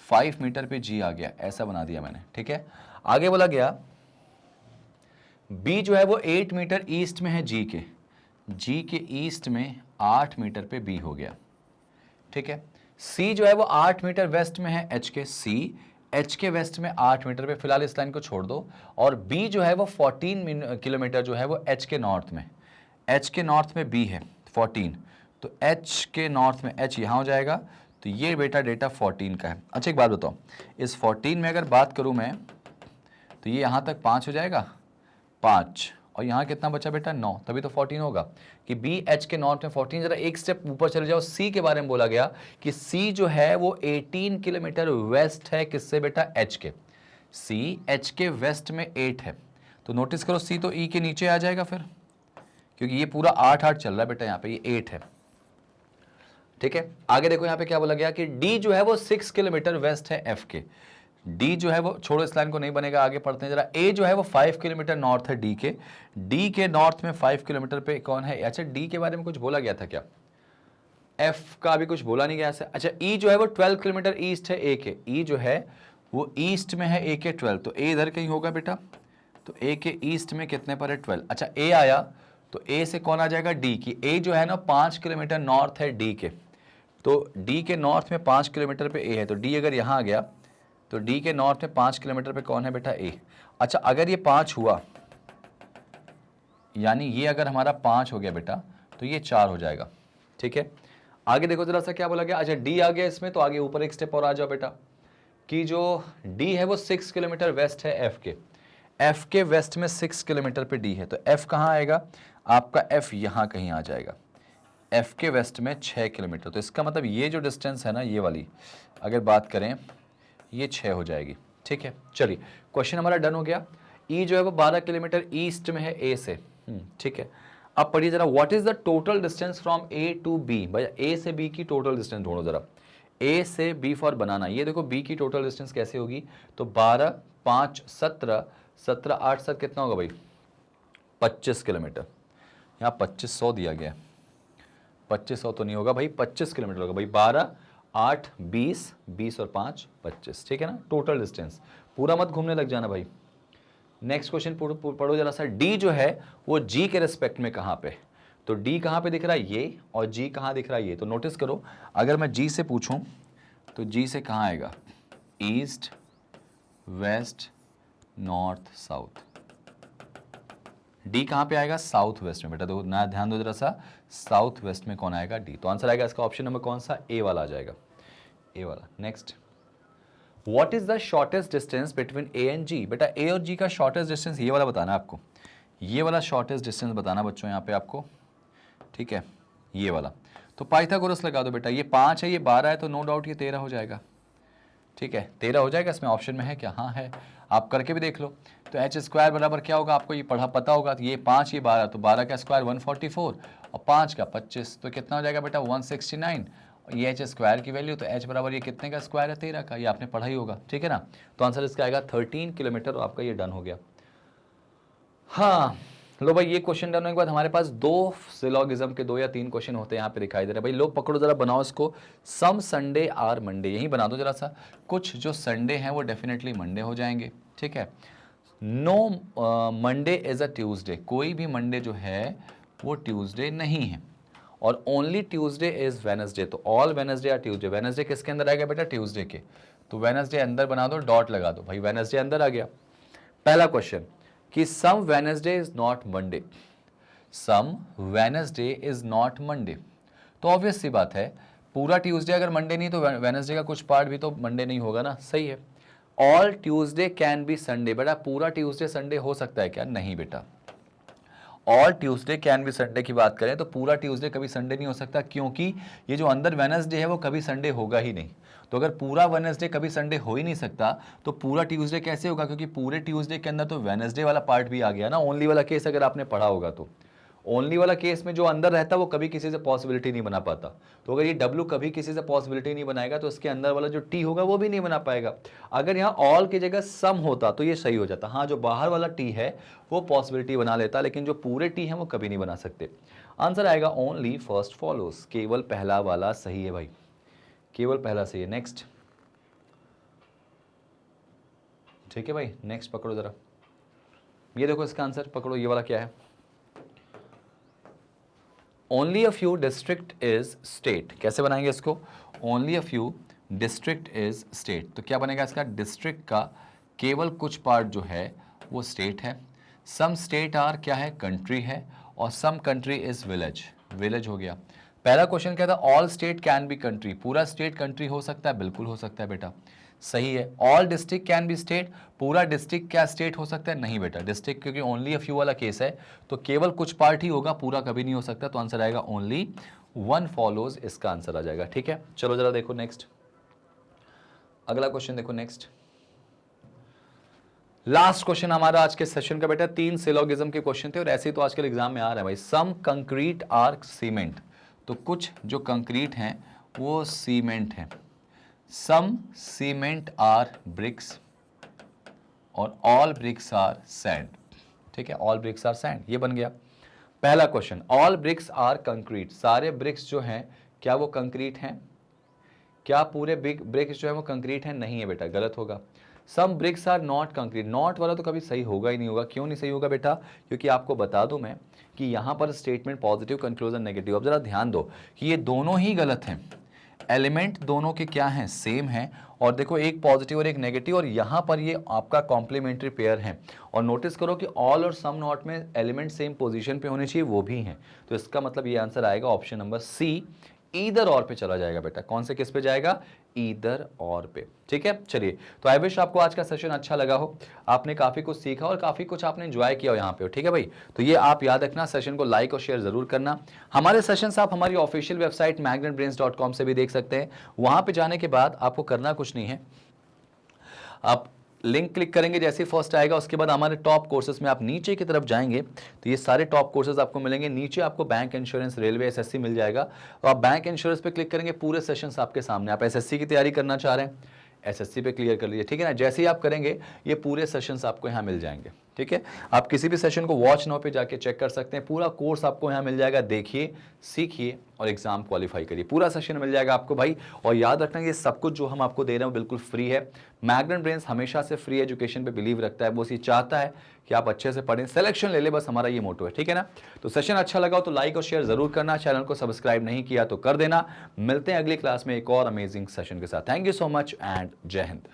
5 मीटर पे जी आ गया, ऐसा बना दिया मैंने, ठीक है। आगे बोला गया बी जो है वो 8 मीटर ईस्ट में है जी के ईस्ट में 8 मीटर पे बी हो गया, ठीक है। सी जो है वो 8 मीटर वेस्ट में है एच के, सी एच के वेस्ट में 8 मीटर पे, फिलहाल इस लाइन को छोड़ दो, और बी जो है वो 14 किलोमीटर जो है वो एच के नॉर्थ में, एच के नॉर्थ में बी है 14, तो एच के नॉर्थ में एच यहाँ हो जाएगा, तो ये बेटा डेटा 14 का है। अच्छा एक बात बताओ, इस 14 में अगर बात करूँ मैं, तो ये यहाँ तक 5 हो जाएगा, 5, और यहाँ कितना बचा बेटा 9, तभी तो 14 होगा कि बी एच के नॉर्थ में 14। जरा एक स्टेप ऊपर चले जाओ, सी के बारे में बोला गया कि सी जो है वो 18 किलोमीटर वेस्ट है किससे बेटा, एच के, सी एच के वेस्ट में 8 है, तो नोटिस करो सी तो ई के नीचे आ जाएगा फिर, क्योंकि ये पूरा 8 चल रहा है बेटा, यहाँ पे ये 8 है, ठीक है। आगे देखो यहाँ पे क्या बोला गया कि डी जो है वो 6 किलोमीटर वेस्ट है एफ के, डी जो है वो, छोड़ो इस लाइन को नहीं बनेगा, आगे पढ़ते हैं जरा। ए जो है वो 5 किलोमीटर नॉर्थ है डी के नॉर्थ में 5 किलोमीटर पे कौन है, अच्छा डी के बारे में कुछ बोला गया था क्या, एफ का अभी कुछ बोला नहीं गया ऐसे। अच्छा ई जो है वो 12 किलोमीटर ईस्ट है ए के, ई जो है वो ईस्ट में है ए के 12, तो ए इधर कहीं होगा बेटा, तो ए के ईस्ट में कितने पर है 12। अच्छा ए आया तो ए से कौन आ जाएगा, डी की, ए जो है ना 5 किलोमीटर नॉर्थ है डी के, तो डी के नॉर्थ में 5 किलोमीटर पे ए है, तो डी अगर यहाँ आ गया तो डी के नॉर्थ में 5 किलोमीटर पे कौन है बेटा, ए। अच्छा अगर ये 5 हुआ, यानी ये अगर हमारा 5 हो गया बेटा, तो ये 4 हो जाएगा, ठीक है। आगे देखो जरा सा क्या बोला गया, अच्छा डी आ गया इसमें, तो आगे ऊपर एक स्टेप और आ जाओ बेटा, कि जो डी है वो 6 किलोमीटर वेस्ट है एफ के वेस्ट में 6 किलोमीटर पे डी है, तो एफ कहाँ आएगा आपका, एफ यहाँ कहीं आ जाएगा, एफ के वेस्ट में 6 किलोमीटर, तो इसका मतलब ये जो डिस्टेंस है ना, ये वाली अगर बात करें ये 6 हो जाएगी, ठीक है। चलिए क्वेश्चन हमारा डन हो गया। ई जो है वो 12 किलोमीटर ईस्ट में है ए से, ठीक है। अब पढ़िए जरा, what is the total distance from A to B, भैया ए से बी की टोटल डिस्टेंस ढूंढो जरा, ए से बी फॉर बनाना। ये देखो बी की टोटल डिस्टेंस कैसे होगी, तो 12 5 17 17 8 7 कितना होगा भाई, 25 किलोमीटर, यहाँ 2500 दिया गया है, 2500 तो नहीं होगा भाई, 25 किलोमीटर होगा भाई, 12 8 20 20 और 5 25, ठीक है ना। टोटल डिस्टेंस पूरा मत घूमने लग जाना भाई। नेक्स्ट क्वेश्चन पढ़ो जरा सा, डी जो है वो जी के रिस्पेक्ट में कहाँ पे, तो डी कहाँ पे दिख रहा है, ये, और जी कहाँ दिख रहा है, ये। तो नोटिस करो, अगर मैं जी से पूछूं तो जी से कहाँ आएगा, east west north south. D कहां पे आएगा? साउथ वेस्ट में बेटा, देखो ना, ध्यान दो जरा सा, साउथ वेस्ट में कौन आएगा? डी। तो आंसर आएगा इसका ऑप्शन नंबर कौन सा? ए वाला आ जाएगा, ए वाला। Next, what is the shortest distance between A and G? बेटा ए और जी का शॉर्टेस्ट डिस्टेंस ये वाला बताना है आपको, ये वाला शॉर्टेस्ट डिस्टेंस बताना बच्चों यहाँ पे आपको, ठीक है, ये वाला। तो पाइथागोरस लगा दो बेटा, ये 5 है, ये 12 है, तो नो डाउट ये 13 हो जाएगा, ठीक है, 13 हो जाएगा। इसमें ऑप्शन में है क्या? हाँ है, आप करके भी देख लो। तो एच स्क्वायर बराबर क्या होगा? आपको ये पढ़ा पता होगा, तो ये 5 ये 12, तो 12 का स्क्वायर 144 और 5 का 25, तो कितना हो जाएगा बेटा? 169। ये एच स्क्वायर की वैल्यू, तो एच बराबर ये कितने का स्क्वायर है? 13 का, ये आपने पढ़ा ही होगा, ठीक है ना। तो आंसर इसका आएगा 13 किलोमीटर, और आपका ये डन हो गया। हाँ लो भाई, ये क्वेश्चन डन होने के बाद हमारे पास 2 सिलोगिज्म के 2 या 3 क्वेश्चन होते हैं यहाँ पे दिखाई दे रहे हैं। भाई लो पकड़ो जरा, बनाओ इसको। सम संडे आर मंडे, यही बना दो जरा सा। कुछ जो संडे हैं वो डेफिनेटली मंडे हो जाएंगे, ठीक है। No Monday is a Tuesday, कोई भी मंडे जो है वो ट्यूसडे नहीं है। और ओनली ट्यूसडे इज वेनसडे, तो all Wednesday are Tuesday. Wednesday किसके अंदर आएगा बेटा? ट्यूसडे के। तो वेनसडे अंदर बना दो, डॉट लगा दो, भाई वेनसडे अंदर आ गया। पहला क्वेश्चन कि some Wednesday is not Monday, some Wednesday is not Monday, तो ऑब्वियस सी बात है, पूरा ट्यूसडे अगर मंडे नहीं तो वेनसडे का कुछ पार्ट भी तो मंडे नहीं होगा ना, सही है। All Tuesday can be Sunday, बेटा पूरा ट्यूसडे संडे हो सकता है क्या? नहीं बेटा, all Tuesday can be Sunday की बात करें तो पूरा ट्यूसडे कभी संडे नहीं हो सकता, क्योंकि ये जो अंदर वेनसडे है वो कभी संडे होगा ही नहीं। तो अगर पूरा वेनसडे कभी संडे हो ही नहीं सकता तो पूरा ट्यूसडे कैसे होगा? क्योंकि पूरे ट्यूसडे के अंदर तो वेनसडे वाला पार्ट भी आ गया ना, ओनली वाला केस अगर आपने पढ़ा होगा तो। ओनली वाला केस में जो अंदर रहता है वो कभी किसी से पॉसिबिलिटी नहीं बना पाता। तो अगर ये डब्ल्यू कभी किसी से पॉसिबिलिटी नहीं बनाएगा तो इसके अंदर वाला जो टी होगा वो भी नहीं बना पाएगा। अगर यहाँ ऑल की जगह सम होता तो ये सही हो जाता। हाँ, जो बाहर वाला टी है वो पॉसिबिलिटी बना लेता, लेकिन जो पूरे टी है वो कभी नहीं बना सकते। आंसर आएगा ओनली फर्स्ट फॉलोज, केवल पहला वाला सही है भाई, केवल पहला सही है। नेक्स्ट, ठीक है भाई, नेक्स्ट पकड़ो जरा, ये देखो इसका आंसर पकड़ो, ये वाला क्या है? Only a few district is state, कैसे बनाएंगे इसको? Only a few district is state, तो क्या बनेगा इसका? डिस्ट्रिक्ट का केवल कुछ पार्ट जो है वो स्टेट है। सम स्टेट आर क्या है? कंट्री है। और some country is village, village हो गया। पहला क्वेश्चन क्या था? All state can be country, पूरा स्टेट कंट्री हो सकता है? बिल्कुल हो सकता है बेटा, सही है। All district can be state, पूरा डिस्ट्रिक्ट क्या स्टेट हो सकता है? नहीं बेटा, डिस्ट्रिक्ट क्योंकि ओनली अ फ्यू वाला केस है तो केवल कुछ पार्ट ही होगा, पूरा कभी नहीं हो सकता। तो आंसर आएगा ओनली वन फॉलोज, इसका आंसर आ जाएगा, ठीक है। चलो जरा देखो नेक्स्ट, अगला क्वेश्चन देखो नेक्स्ट। लास्ट क्वेश्चन हमारा आज के सेशन का बेटा, 3 सिलोगिज्म के क्वेश्चन थे और ऐसे ही तो आजकल एग्जाम में आ रहा है भाई। सम कंक्रीट आर सीमेंट, तो कुछ जो कंक्रीट हैं वो सीमेंट हैं। सम सीमेंट आर ब्रिक्स और ऑल ब्रिक्स आर सैंड, ठीक है, ऑल ब्रिक्स आर सैंड, ये बन गया पहला question. All bricks are concrete, सारे ब्रिक्स जो हैं क्या वो कंक्रीट हैं? क्या पूरे ब्रिक्स जो है वो कंक्रीट हैं? नहीं है बेटा, गलत होगा। Some bricks are not concrete, not वाला तो कभी सही होगा ही नहीं होगा। क्यों नहीं सही होगा बेटा? क्योंकि आपको बता दूं मैं कि यहां पर स्टेटमेंट पॉजिटिव, कंक्लूजन नेगेटिव। अब जरा ध्यान दो कि ये दोनों ही गलत हैं, एलिमेंट दोनों के क्या हैं? सेम हैं। और देखो एक पॉजिटिव और एक नेगेटिव, और यहाँ पर ये आपका कॉम्प्लीमेंट्री पेयर है। और नोटिस करो कि ऑल और सम नॉट में एलिमेंट सेम पोजीशन पे होने चाहिए, वो भी हैं। तो इसका मतलब ये आंसर आएगा ऑप्शन नंबर सी, ईदर और पे चला जाएगा बेटा। कौन से किस पे जाएगा? ईदर और पे, ठीक है। चलिए, तो आई विश आपको आज का सेशन अच्छा लगा हो, आपने काफी कुछ सीखा और काफी कुछ आपने एंजॉय किया हो यहाँ पे, ठीक है भाई। तो ये आप याद रखना, सेशन को लाइक और शेयर जरूर करना। हमारे सेशंस आप हमारी ऑफिशियल वेबसाइट magnetbrains.com से भी देख सकते हैं। वहां पे जाने के बाद आपको करना कुछ नहीं है, आप लिंक क्लिक करेंगे, जैसे ही फर्स्ट आएगा उसके बाद हमारे टॉप कोर्सेज में आप नीचे की तरफ जाएंगे तो ये सारे टॉप कोर्सेज आपको मिलेंगे। नीचे आपको बैंक इंश्योरेंस, रेलवे, एसएससी मिल जाएगा। तो आप बैंक इंश्योरेंस पे क्लिक करेंगे, पूरे सेशंस आपके सामने। आप एसएससी की तैयारी करना चाह रहे हैं, एसएससी पे क्लियर कर लीजिए, ठीक है ना। जैसे ही आप करेंगे ये पूरे सेशंस आपको यहाँ मिल जाएंगे, ठीक है। आप किसी भी सेशन को वॉच नाउ पे जाके चेक कर सकते हैं, पूरा कोर्स आपको यहाँ मिल जाएगा। देखिए, सीखिए और एग्जाम क्वालिफाई करिए, पूरा सेशन मिल जाएगा आपको भाई। और याद रखना ये सब कुछ जो हम आपको दे रहे हैं बिल्कुल फ्री है। मैग्नेट ब्रेन्स हमेशा से फ्री एजुकेशन पे बिलीव रखता है, वो ये चाहता है कि आप अच्छे से पढ़ें, सिलेक्शन ले ले, बस हमारा ये मोटो है, ठीक है ना। तो सेशन अच्छा लगा हो तो लाइक और शेयर जरूर करना, चैनल को सब्सक्राइब नहीं किया तो कर देना। मिलते हैं अगली क्लास में एक और अमेजिंग सेशन के साथ। Thank you so much and जय हिंद।